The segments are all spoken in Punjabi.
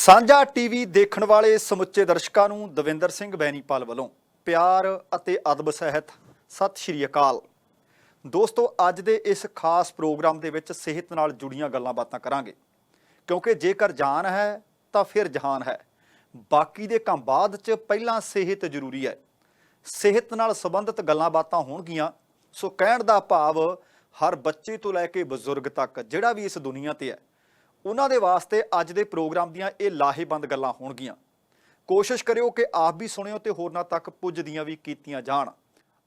ਸਾਂਝਾ ਟੀਵੀ ਦੇਖਣ ਵਾਲੇ ਸਮੁੱਚੇ ਦਰਸ਼ਕਾਂ ਨੂੰ ਦਵਿੰਦਰ ਸਿੰਘ ਬੈਨੀਪਾਲ ਵੱਲੋਂ ਪਿਆਰ ਅਤੇ ਅਦਬ ਸਹਿਤ ਸਤਿ ਸ਼੍ਰੀ ਅਕਾਲ। ਦੋਸਤੋ, ਅੱਜ ਦੇ ਇਸ ਖਾਸ ਪ੍ਰੋਗਰਾਮ ਦੇ ਵਿੱਚ ਸਿਹਤ ਨਾਲ ਜੁੜੀਆਂ ਗੱਲਾਂ ਬਾਤਾਂ ਕਰਾਂਗੇ, ਕਿਉਂਕਿ ਜੇਕਰ ਜਾਨ ਹੈ ਤਾਂ ਫਿਰ ਜਹਾਨ ਹੈ। ਬਾਕੀ ਦੇ ਕੰਮ ਬਾਅਦ 'ਚ ਪਹਿਲਾਂ ਸਿਹਤ ਜ਼ਰੂਰੀ ਹੈ। ਸਿਹਤ ਨਾਲ ਸੰਬੰਧਿਤ ਗੱਲਾਂ ਬਾਤਾਂ ਹੋਣਗੀਆਂ। ਸੋ ਕਹਿਣ ਦਾ ਭਾਵ ਹਰ ਬੱਚੇ ਤੋਂ ਲੈ ਕੇ ਬਜ਼ੁਰਗ ਤੱਕ ਜਿਹੜਾ ਵੀ ਇਸ ਦੁਨੀਆ ਤੇ ਹੈ, ਉਹਨਾਂ ਦੇ ਵਾਸਤੇ ਅੱਜ ਦੇ ਪ੍ਰੋਗਰਾਮ ਦੀਆਂ ਇਹ ਲਾਹੇਬੰਦ ਗੱਲਾਂ ਹੋਣਗੀਆਂ। ਕੋਸ਼ਿਸ਼ ਕਰਿਓ ਕਿ ਆਪ ਵੀ ਸੁਣਿਓ ਤੇ ਹੋਰਨਾਂ ਤੱਕ ਪੁੱਜਦੀਆਂ ਵੀ ਕੀਤੀਆਂ ਜਾਣ।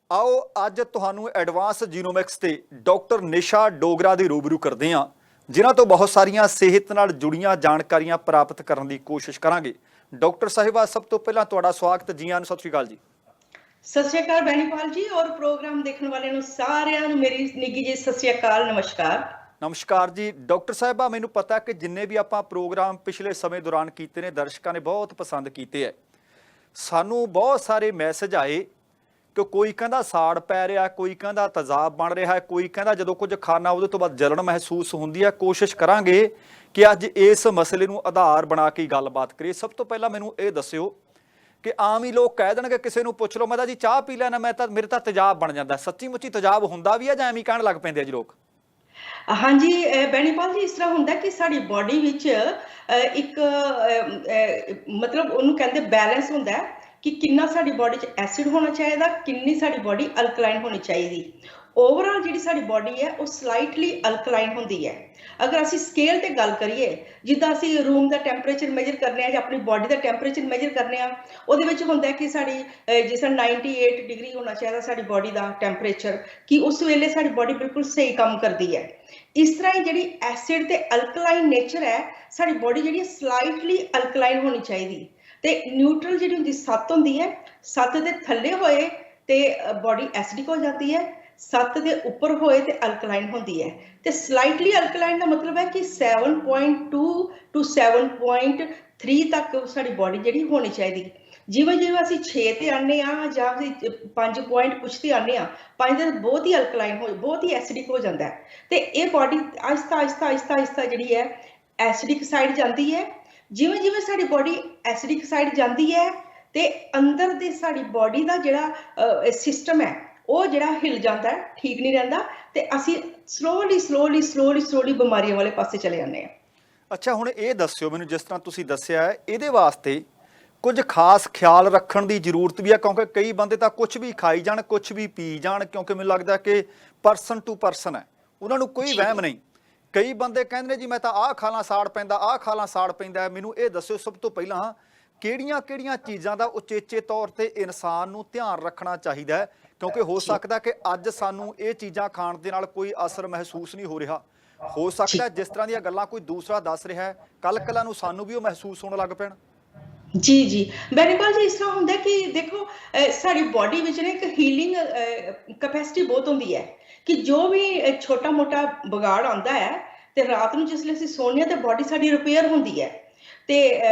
ਆਓ ਅੱਜ ਤੁਹਾਨੂੰ ਐਡਵਾਂਸ ਜੀਨੋਮਿਕਸ ਤੇ ਡਾਕਟਰ ਨਿਸ਼ਾ ਡੋਗਰਾ ਦੇ ਰੂਬਰੂ ਕਰਦੇ ਹਾਂ, ਜਿਨ੍ਹਾਂ ਤੋਂ ਬਹੁਤ ਸਾਰੀਆਂ ਸਿਹਤ ਨਾਲ ਜੁੜੀਆਂ ਜਾਣਕਾਰੀਆਂ ਪ੍ਰਾਪਤ ਕਰਨ ਦੀ ਕੋਸ਼ਿਸ਼ ਕਰਾਂਗੇ। ਡਾਕਟਰ ਸਾਹਿਬਾ, ਸਭ ਤੋਂ ਪਹਿਲਾਂ ਤੁਹਾਡਾ ਸਵਾਗਤ। ਜੀ ਆਇਆਂ ਨੂੰ, ਸਤਿ ਸ਼੍ਰੀ ਅਕਾਲ ਜੀ। ਸਤਿ ਸ਼੍ਰੀ ਅਕਾਲ ਬੈਨੀਪਾਲ ਜੀ, ਔਰ ਪ੍ਰੋਗਰਾਮ ਦੇਖਣ ਵਾਲਿਆਂ ਨੂੰ ਸਾਰਿਆਂ ਨੂੰ ਮੇਰੀ ਨਿੱਘੀ ਜੀ ਸਤਿ ਸ਼੍ਰੀ ਅਕਾਲ, ਨਮਸਕਾਰ। ਨਮਸਕਾਰ ਜੀ। ਡਾਕਟਰ ਸਾਹਿਬਾ, ਮੈਨੂੰ ਪਤਾ ਕਿ ਜਿੰਨੇ ਵੀ ਆਪਾਂ ਪ੍ਰੋਗਰਾਮ ਪਿਛਲੇ ਸਮੇਂ ਦੌਰਾਨ ਕੀਤੇ ਨੇ, ਦਰਸ਼ਕਾਂ ਨੇ ਬਹੁਤ ਪਸੰਦ ਕੀਤੇ ਹੈ। ਸਾਨੂੰ ਬਹੁਤ ਸਾਰੇ ਮੈਸੇਜ ਆਏ ਕਿ ਕੋਈ ਕਹਿੰਦਾ ਸਾੜ ਪੈ ਰਿਹਾ, ਕੋਈ ਕਹਿੰਦਾ ਤੇਜ਼ਾਬ ਬਣ ਰਿਹਾ ਹੈ, ਕੋਈ ਕਹਿੰਦਾ ਜਦੋਂ ਕੁਝ ਖਾਣਾ ਉਹਦੇ ਤੋਂ ਬਾਅਦ ਜਲਣ ਮਹਿਸੂਸ ਹੁੰਦੀ ਹੈ। ਕੋਸ਼ਿਸ਼ ਕਰਾਂਗੇ ਕਿ ਅੱਜ ਇਸ ਮਸਲੇ ਨੂੰ ਆਧਾਰ ਬਣਾ ਕੇ ਗੱਲਬਾਤ ਕਰੀਏ। ਸਭ ਤੋਂ ਪਹਿਲਾਂ ਮੈਨੂੰ ਇਹ ਦੱਸਿਓ ਕਿ ਆਮ ਹੀ ਲੋਕ ਕਹਿ ਦੇਣਗੇ, ਕਿਸੇ ਨੂੰ ਪੁੱਛ ਲਓ, ਮੈਂ ਤਾਂ ਜੀ ਚਾਹ ਪੀ ਲੈਣਾ, ਮੇਰੇ ਤਾਂ ਤੇਜ਼ਾਬ ਬਣ ਜਾਂਦਾ। ਸੱਚੀ ਮੁੱਚੀ ਤੇਜ਼ਾਬ ਹੁੰਦਾ ਵੀ ਹੈ ਜਾਂ ਐਵੇਂ ਕਹਿਣ ਲੱਗ ਪੈਂਦੇ ਆ ਜੀ ਲੋਕ? ਹਾਂਜੀ ਬੈਨੀਪਾਲ ਜੀ, ਇਸ ਤਰ੍ਹਾਂ ਹੁੰਦਾ ਕਿ ਸਾਡੀ ਬਾਡੀ ਵਿੱਚ ਇੱਕ ਮਤਲਬ ਉਹਨੂੰ ਕਹਿੰਦੇ ਬੈਲੈਂਸ ਹੁੰਦਾ ਹੈ ਕਿ ਕਿੰਨਾ ਸਾਡੀ ਬਾਡੀ 'ਚ ਐਸਿਡ ਹੋਣਾ ਚਾਹੀਦਾ, ਕਿੰਨੀ ਸਾਡੀ ਬਾਡੀ ਅਲਕਲਾਈਨ ਹੋਣੀ ਚਾਹੀਦੀ। ਓਵਰਆਲ ਜਿਹੜੀ ਸਾਡੀ ਬਾਡੀ ਹੈ ਉਹ ਸਲਾਈਟਲੀ ਅਲਕਲਾਈਨ ਹੁੰਦੀ ਹੈ। ਅਗਰ ਅਸੀਂ ਸਕੇਲ ਤੇ ਗੱਲ ਕਰੀਏ, ਜਿੱਦਾਂ ਅਸੀਂ ਰੂਮ ਦਾ ਟੈਂਪਰੇਚਰ ਮੇਜਰ ਕਰਨੇ ਆ ਜਾਂ ਆਪਣੀ ਬਾਡੀ ਦਾ ਟੈਂਪਰੇਚਰ ਮੇਜਰ ਕਰਨੇ ਆ, ਉਹਦੇ ਵਿੱਚ ਹੁੰਦਾ ਕਿ ਸਾਡੀ ਜਿਸ ਤਰ੍ਹਾਂ 98 ਡਿਗਰੀ ਹੋਣਾ ਚਾਹੀਦਾ ਸਾਡੀ ਬਾਡੀ ਦਾ ਟੈਂਪਰੇਚਰ, ਕਿ ਉਸ ਵੇਲੇ ਸਾਡੀ ਬਾਡੀ ਬਿਲਕੁਲ ਸਹੀ ਕੰਮ ਕਰਦੀ ਹੈ। ਇਸ ਤਰ੍ਹਾਂ ਹੀ ਜਿਹੜੀ ਐਸਿਡ ਤੇ ਅਲਕਲਾਈਨ ਨੇਚਰ ਹੈ, ਸਾਡੀ ਬਾਡੀ ਜਿਹੜੀ ਸਲਾਈਟਲੀ ਅਲਕਲਾਈਨ ਹੋਣੀ ਚਾਹੀਦੀ। ਤੇ ਨਿਊਟਰਲ ਜਿਹੜੀ ਹੁੰਦੀ 7 ਹੁੰਦੀ ਹੈ, 7 ਦੇ ਥੱਲੇ ਹੋਏ ਤੇ ਬਾਡੀ ਐਸਿਡਿਕ ਹੋ ਜਾਂਦੀ ਹੈ, 7 ਦੇ ਉੱਪਰ ਹੋਏ ਤੇ ਅਲਕਲਾਈਨ ਹੁੰਦੀ ਹੈ। ਤੇ ਸਲਾਈਟਲੀ ਅਲਕਲਾਈਨ ਦਾ ਮਤਲਬ ਹੈ ਕਿ 7.2 to 7.3 ਤੱਕ ਸਾਡੀ ਬਾਡੀ ਜਿਹੜੀ ਹੋਣੀ ਚਾਹੀਦੀ। ਜਿਵੇਂ ਜਿਵੇਂ ਅਸੀਂ 6 ਤੇ ਆਨੇ ਆ ਜਾਂ ਅਸੀਂ 5 ਪੁਆਇੰਟ ਕੁਛ ਤੇ ਆਨੇ ਆ, 5 ਤੇ ਬਹੁਤ ਹੀ ਅਲਕਲਾਈਨ ਹੋ, ਬਹੁਤ ਹੀ ਐਸਿਡਿਕ ਹੋ ਜਾਂਦਾ ਹੈ। ਤੇ ਇਹ ਬਾਡੀ ਆਹਿਸਤਾ ਜਿਹੜੀ ਹੈ ਐਸਿਡਿਕ ਸਾਈਡ ਜਾਂਦੀ ਹੈ। ਜਿਵੇਂ ਜਿਵੇਂ ਸਾਡੀ ਬਾਡੀ ਐਸਿਡਿਕ ਸਾਈਡ ਜਾਂਦੀ ਹੈ ਤੇ ਅੰਦਰ ਦੇ ਸਾਡੀ ਬਾਡੀ ਦਾ ਜਿਹੜਾ ਸਿਸਟਮ ਹੈ ਉਹ ਜਿਹੜਾ ਹਿੱਲ ਜਾਂਦਾ ਹੈ, ਠੀਕ ਨਹੀਂ ਰਹਿੰਦਾ, ਤੇ ਅਸੀਂ ਸਲੋਲੀ ਬਿਮਾਰੀਆਂ ਵਾਲੇ ਪਾਸੇ ਚਲੇ ਜਾਂਦੇ ਹਾਂ। ਅੱਛਾ, ਹੁਣ ਇਹ ਦੱਸਿਓ ਮੈਨੂੰ, ਜਿਸ ਤਰ੍ਹਾਂ ਤੁਸੀਂ ਦੱਸਿਆ ਹੈ, ਇਹਦੇ ਵਾਸਤੇ ਕੁਝ ਖਾਸ ਖਿਆਲ ਰੱਖਣ ਦੀ ਜ਼ਰੂਰਤ ਵੀ ਹੈ? ਕਿਉਂਕਿ ਕਈ ਬੰਦੇ ਤਾਂ ਕੁਝ ਵੀ ਖਾਈ ਜਾਣ, ਕੁਝ ਵੀ ਪੀ ਜਾਣ, ਕਿਉਂਕਿ ਮੈਨੂੰ ਲੱਗਦਾ ਕਿ ਪਰਸਨ ਟੂ ਪਰਸਨ ਹੈ, ਉਹਨਾਂ ਨੂੰ ਕੋਈ ਵਹਿਮ ਨਹੀਂ। ਕਈ ਬੰਦੇ ਕਹਿੰਦੇ ਨੇ ਜੀ ਮੈਂ ਤਾਂ ਆਹ ਖਾ ਲਾਂ ਸਾੜ ਪੈਂਦਾ, ਆਹ ਖਾ ਲਾਂ ਸਾੜ ਪੈਂਦਾ। ਮੈਨੂੰ ਇਹ ਦੱਸਿਓ ਸਭ ਤੋਂ ਪਹਿਲਾਂ ਕਿਹੜੀਆਂ ਚੀਜ਼ਾਂ ਦਾ ਉਚੇਚੇ ਤੌਰ ਤੇ ਇਨਸਾਨ ਨੂੰ ਧਿਆਨ ਰੱਖਣਾ ਚਾਹੀਦਾ ਹੈ? ਕਿਉਂਕਿ ਹੋ ਸਕਦਾ ਕਿ ਅੱਜ ਸਾਨੂੰ ਇਹ ਚੀਜ਼ਾਂ ਖਾਣ ਦੇ ਨਾਲ ਕੋਈ ਅਸਰ ਮਹਿਸੂਸ ਨਹੀਂ ਹੋ ਰਿਹਾ, ਹੋ ਸਕਦਾ ਜਿਸ ਤਰ੍ਹਾਂ ਦੀਆਂ ਗੱਲਾਂ ਕੋਈ ਦੂਸਰਾ ਦੱਸ ਰਿਹਾ ਹੈ, ਕੱਲ੍ਹ ਨੂੰ ਸਾਨੂੰ ਵੀ ਉਹ ਮਹਿਸੂਸ ਹੋਣ ਲੱਗ ਪੈਣ। ਜੀ ਬੈਨੀਪਾਲ ਜੀ, ਇਸ ਤਰ੍ਹਾਂ ਹੁੰਦਾ ਕਿ ਦੇਖੋ ਸਾਡੀ ਬਾਡੀ ਵਿੱਚ ਨਾ ਇੱਕ ਹੀਲਿੰਗ ਕੈਪੈਸਿਟੀ ਬਹੁਤ ਹੁੰਦੀ ਹੈ ਕਿ ਜੋ ਵੀ ਛੋਟਾ ਮੋਟਾ ਵਿਗਾੜ ਆਉਂਦਾ ਹੈ ਤੇ ਰਾਤ ਨੂੰ ਜਿਸ ਵੇਲੇ ਅਸੀਂ ਸੌਂਦੇ ਹਾਂ ਤੇ ਬਾਡੀ ਸਾਡੀ ਰਿਪੇਅਰ ਹੁੰਦੀ ਹੈ। ਤੇ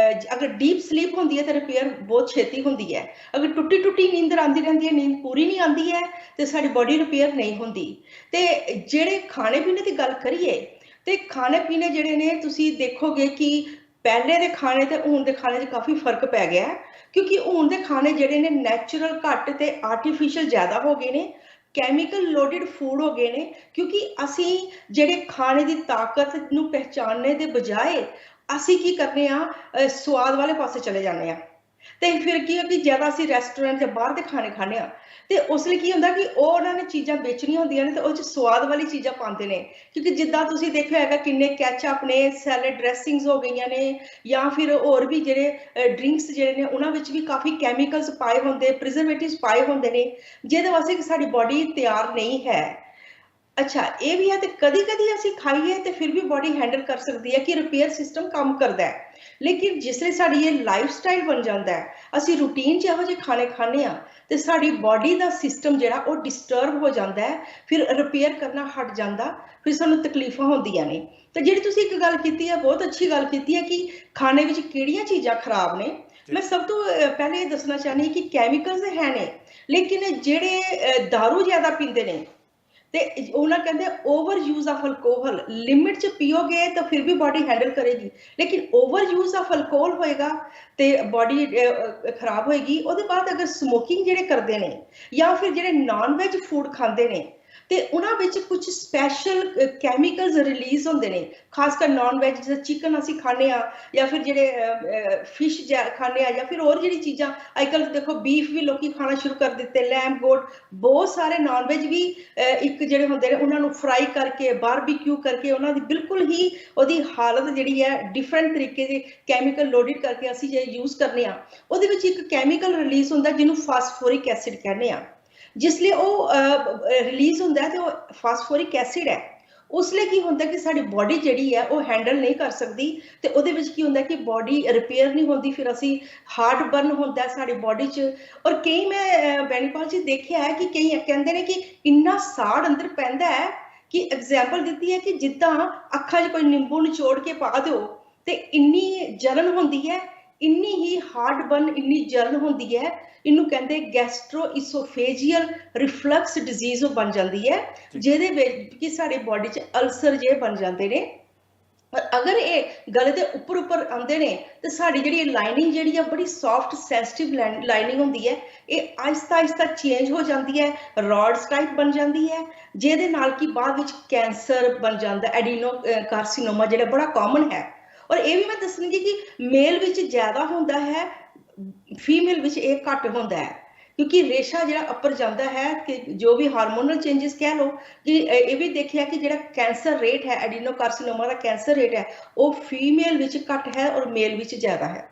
ਅਗਰ ਡੀਪ ਸਲੀਪ ਹੁੰਦੀ ਹੈ ਤਾਂ ਰਿਪੇਅਰ ਬਹੁਤ ਛੇਤੀ ਹੁੰਦੀ ਹੈ। ਅਗਰ ਟੁੱਟੀ ਨੀਂਦਰ ਆਉਂਦੀ ਰਹਿੰਦੀ ਹੈ, ਨੀਂਦ ਪੂਰੀ ਨਹੀਂ ਆਉਂਦੀ ਹੈ, ਤੇ ਸਾਡੀ ਬਾਡੀ ਰਿਪੇਅਰ ਨਹੀਂ ਹੁੰਦੀ। ਤੇ ਜਿਹੜੇ ਖਾਣੇ ਪੀਣੇ ਦੀ ਗੱਲ ਕਰੀਏ ਤੇ ਖਾਣੇ ਪੀਣੇ ਜਿਹੜੇ ਨੇ, ਤੁਸੀਂ ਦੇਖੋਗੇ ਕਿ ਪਹਿਲੇ ਦੇ ਖਾਣੇ ਤੇ ਹੁਣ ਦੇ ਖਾਣੇ 'ਚ ਕਾਫੀ ਫਰਕ ਪੈ ਗਿਆ ਹੈ, ਕਿਉਂਕਿ ਹੁਣ ਦੇ ਖਾਣੇ ਜਿਹੜੇ ਨੇ ਨੈਚੁਰਲ ਘੱਟ ਤੇ ਆਰਟੀਫਿਸ਼ੀਅਲ ਜ਼ਿਆਦਾ ਹੋ ਗਏ ਨੇ, ਕੈਮੀਕਲ ਲੋਡਡ ਫੂਡ ਹੋ ਗਏ ਨੇ। ਕਿਉਂਕਿ ਅਸੀਂ ਜਿਹੜੇ ਖਾਣੇ ਦੀ ਤਾਕਤ ਨੂੰ ਪਹਿਚਾਨਣੇ ਦੇ ਬਜਾਏ ਅਸੀਂ ਕੀ ਕਰਨੇ ਆ, ਸਵਾਦ ਵਾਲੇ ਪਾਸੇ ਚਲੇ ਜਾਂਦੇ ਆ। ਤੇ ਫਿਰ ਕੀ ਹੈ ਕਿ ਜ਼ਿਆਦਾ ਅਸੀਂ ਰੈਸਟੋਰੈਂਟ ਜਾਂ ਬਾਹਰ ਦੇ ਖਾਣੇ ਖਾਂਦੇ ਆ, ਤੇ ਉਸ ਲਈ ਕੀ ਹੁੰਦਾ ਕਿ ਉਹ ਉਹਨਾਂ ਨੇ ਚੀਜ਼ਾਂ ਵੇਚਣੀਆਂ ਹੁੰਦੀਆਂ ਨੇ ਤੇ ਉਹ 'ਚ ਸਵਾਦ ਵਾਲੀ ਚੀਜ਼ਾਂ ਪਾਉਂਦੇ ਨੇ। ਕਿਉਂਕਿ ਜਿੱਦਾਂ ਤੁਸੀਂ ਦੇਖਿਆ ਹੈਗਾ ਕਿੰਨੇ ਕੈਚਅਪ ਨੇ, ਸੈਲਡ ਡਰੈਸਿੰਗਸ ਹੋ ਗਈਆਂ ਨੇ, ਜਾਂ ਫਿਰ ਹੋਰ ਵੀ ਜਿਹੜੇ ਡਰਿੰਕਸ ਜਿਹੜੇ ਨੇ ਉਹਨਾਂ ਵਿੱਚ ਵੀ ਕਾਫੀ ਕੈਮੀਕਲਸ ਪਾਏ ਹੁੰਦੇ, ਪ੍ਰੀਜ਼ਰਵੇਟਿਵਸ ਪਾਏ ਹੁੰਦੇ ਨੇ, ਜਿਹਦੇ ਵਾਸਤੇ ਸਾਡੀ ਬਾਡੀ ਤਿਆਰ ਨਹੀਂ ਹੈ। ਅੱਛਾ, ਇਹ ਵੀ ਹੈ ਤੇ ਕਦੀ ਅਸੀਂ ਖਾਈਏ ਤੇ ਫਿਰ ਵੀ ਬਾਡੀ ਹੈਂਡਲ ਕਰ ਸਕਦੀ ਹੈ ਕਿ ਰਿਪੇਅਰ ਸਿਸਟਮ ਕੰਮ ਕਰਦਾ ਹੈ। ਲੇਕਿਨ ਜਿਸ ਲਈ ਸਾਡੀ ਇਹ ਲਾਈਫ ਸਟਾਈਲ ਬਣ ਜਾਂਦਾ ਹੈ, ਅਸੀਂ ਰੂਟੀਨ 'ਚ ਇਹੋ ਜਿਹੇ ਖਾਣੇ ਖਾਂਦੇ ਹਾਂ ਤੇ ਸਾਡੀ ਬਾਡੀ ਦਾ ਸਿਸਟਮ ਜਿਹੜਾ ਉਹ ਡਿਸਟਰਬ ਹੋ ਜਾਂਦਾ ਹੈ, ਫਿਰ ਰਿਪੇਅਰ ਕਰਨਾ ਹਟ ਜਾਂਦਾ, ਫਿਰ ਸਾਨੂੰ ਤਕਲੀਫਾਂ ਹੁੰਦੀਆਂ ਨੇ। ਤੇ ਜਿਹੜੀ ਤੁਸੀਂ ਇੱਕ ਗੱਲ ਕੀਤੀ ਹੈ, ਬਹੁਤ ਅੱਛੀ ਗੱਲ ਕੀਤੀ ਹੈ ਕਿ ਖਾਣੇ ਵਿੱਚ ਕਿਹੜੀਆਂ ਚੀਜ਼ਾਂ ਖਰਾਬ ਨੇ। ਮੈਂ ਸਭ ਤੋਂ ਪਹਿਲੇ ਇਹ ਦੱਸਣਾ ਚਾਹੁੰਦੀ ਹਾਂ ਕਿ ਕੈਮੀਕਲਸ ਹੈ ਨੇ, ਲੇਕਿਨ ਜਿਹੜੇ ਦਾਰੂ ਜ਼ਿਆਦਾ ਪੀਂਦੇ ਨੇ, ਤੇ ਉਹਨਾਂ ਕਹਿੰਦੇ over use of alcohol, limit ਚ ਪੀਓਗੇ ਤਾਂ ਫਿਰ ਵੀ ਬਾਡੀ ਹੈਂਡਲ ਕਰੇਗੀ, ਲੇਕਿਨ ਓਵਰ ਯੂਜ਼ ਆਫ ਅਲਕੋਹਲ ਹੋਏਗਾ ਤੇ ਬਾਡੀ ਖਰਾਬ ਹੋਏਗੀ। ਉਹਦੇ ਬਾਅਦ ਅਗਰ ਸਮੋਕਿੰਗ ਜਿਹੜੇ ਕਰਦੇ ਨੇ ਜਾਂ ਫਿਰ ਜਿਹੜੇ ਨਾਨ ਵੈਜ ਫੂਡ ਖਾਂਦੇ ਨੇ ਤੇ ਉਹਨਾਂ ਵਿੱਚ ਕੁਝ ਸਪੈਸ਼ਲ ਕੈਮੀਕਲਸ ਰਿਲੀਜ਼ ਹੁੰਦੇ ਨੇ, ਖਾਸ ਕਰ ਨਾਨ ਵੈਜ ਜਿਵੇਂ ਚਿਕਨ ਅਸੀਂ ਖਾਂਦੇ ਆ ਜਾਂ ਫਿਰ ਜਿਹੜੇ ਫਿਸ਼ ਖਾਂਦੇ ਆ ਜਾਂ ਫਿਰ ਹੋਰ ਜਿਹੜੀ ਚੀਜ਼ਾਂ ਅੱਜ ਕੱਲ੍ਹ ਦੇਖੋ ਬੀਫ ਵੀ ਲੋਕੀ ਖਾਣਾ ਸ਼ੁਰੂ ਕਰ ਦਿੱਤੇ, ਲੈਂਬ ਗੋਟ, ਬਹੁਤ ਸਾਰੇ ਨਾਨ ਵੈਜ ਵੀ ਇੱਕ ਜਿਹੜੇ ਹੁੰਦੇ ਨੇ ਉਹਨਾਂ ਨੂੰ ਫਰਾਈ ਕਰਕੇ ਬਾਰਬੀਕਿਊ ਕਰਕੇ ਉਹਨਾਂ ਦੀ ਬਿਲਕੁਲ ਹੀ ਉਹਦੀ ਹਾਲਤ ਜਿਹੜੀ ਹੈ ਡਿਫਰੈਂਟ ਤਰੀਕੇ ਦੇ ਕੈਮੀਕਲ ਲੋਡਿਡ ਕਰਕੇ ਅਸੀਂ ਜੇ ਯੂਜ਼ ਕਰਨੇ ਆ, ਉਹਦੇ ਵਿੱਚ ਇੱਕ ਕੈਮੀਕਲ ਰਿਲੀਜ਼ ਹੁੰਦਾ ਜਿਹਨੂੰ ਫਾਸਫੋਰਿਕ ਐਸਿਡ ਕਹਿੰਦੇ ਆ। ਜਿਸ ਲਈ ਉਹ ਰਿਲੀਜ਼ ਹੁੰਦਾ ਹੈ ਤੇ ਉਹ ਫਾਸਫੋਰਿਕ ਐਸਿਡ ਹੈ, ਉਸ ਲਈ ਕੀ ਹੁੰਦਾ ਕਿ ਸਾਡੀ ਬਾਡੀ ਜਿਹੜੀ ਹੈ ਉਹ ਹੈਂਡਲ ਨਹੀਂ ਕਰ ਸਕਦੀ ਤੇ ਉਹਦੇ ਵਿੱਚ ਕੀ ਹੁੰਦਾ ਕਿ ਬਾਡੀ ਰਿਪੇਅਰ ਨਹੀਂ ਹੁੰਦੀ, ਫਿਰ ਅਸੀਂ ਹਾਰਟ ਬਰਨ ਹੁੰਦਾ ਸਾਡੀ ਬਾਡੀ 'ਚ। ਔਰ ਕਈ ਮੈਂ ਬੈਨੀਪਾਲ ਜੀ ਦੇਖਿਆ ਹੈ ਕਿ ਕਈ ਕਹਿੰਦੇ ਨੇ ਕਿ ਇੰਨਾ ਸਾੜ ਅੰਦਰ ਪੈਂਦਾ ਹੈ ਕਿ ਐਗਜ਼ਾਮਪਲ ਦਿੱਤੀ ਹੈ ਕਿ ਜਿੱਦਾਂ ਅੱਖਾਂ 'ਚ ਕੋਈ ਨਿੰਬੂ ਨਿਚੋੜ ਕੇ ਪਾ ਦਿਓ ਤੇ ਇੰਨੀ ਜਲਨ ਹੁੰਦੀ ਹੈ, ਇੰਨੀ ਹੀ ਹਾਰਟ ਬਰਨ, ਇੰਨੀ ਜਲਨ ਹੁੰਦੀ ਹੈ, ਇਹਨੂੰ ਕਹਿੰਦੇ ਗੈਸਟ੍ਰੋਇਸੋਫੇਜੀਅਲ ਰਿਫਲਕਸ ਡਿਜ਼ੀਜ਼ ਬਣ ਜਾਂਦੀ ਹੈ, ਜਿਹਦੇ ਵਿੱਚ ਕਿ ਸਾਡੇ ਬਾਡੀ 'ਚ ਅਲਸਰ ਜੇ ਬਣ ਜਾਂਦੇ ਨੇ। ਅਗਰ ਇਹ ਗਲੇ ਦੇ ਉੱਪਰ ਆਉਂਦੇ ਨੇ ਤੇ ਸਾਡੀ ਜਿਹੜੀ ਲਾਈਨਿੰਗ ਜਿਹੜੀ ਆ ਬੜੀ ਸੌਫਟ ਸੈਂਸਿਟਿਵ ਲਾਈਨਿੰਗ ਹੁੰਦੀ ਹੈ, ਇਹ ਆਹਿਸਤਾ ਚੇਂਜ ਹੋ ਜਾਂਦੀ ਹੈ, ਰੋਡਸ ਟਾਈਪ ਬਣ ਜਾਂਦੀ ਹੈ, ਜਿਹਦੇ ਨਾਲ ਕਿ ਬਾਅਦ ਵਿੱਚ ਕੈਂਸਰ ਬਣ ਜਾਂਦਾ, ਐਡੀਨੋ ਕਾਰਸੀਨੋਮਾ ਜਿਹੜਾ ਬੜਾ ਕਾਮਨ ਹੈ। ਔਰ ਇਹ ਵੀ ਮੈਂ ਦੱਸਣਗੀ ਕਿ ਮੇਲ ਵਿੱਚ ਜ਼ਿਆਦਾ ਹੁੰਦਾ ਹੈ, ਫੀਮੇਲ ਵਿੱਚ ਇਹ ਘੱਟ ਹੁੰਦਾ ਹੈ, ਕਿਉਂਕਿ ਰੇਸ਼ਾ ਜਿਹੜਾ ਉੱਪਰ ਜਾਂਦਾ ਹੈ ਕਿ ਜੋ ਵੀ ਹਾਰਮੋਨਲ ਚੇਂजेस ਕਹਿ ਲਓ ਕਿ ਇਹ ਵੀ ਦੇਖਿਆ ਕਿ ਜਿਹੜਾ ਕੈਂਸਰ ਰੇਟ ਹੈ, ਐਡੀਨੋ ਕਾਰਸੀਨੋਮਾ ਦਾ ਕੈਂਸਰ ਰੇਟ ਹੈ, ਉਹ ਫੀਮੇਲ ਵਿੱਚ ਘੱਟ ਹੈ ਔਰ ਮੇਲ ਵਿੱਚ ਜ਼ਿਆਦਾ ਹੈ।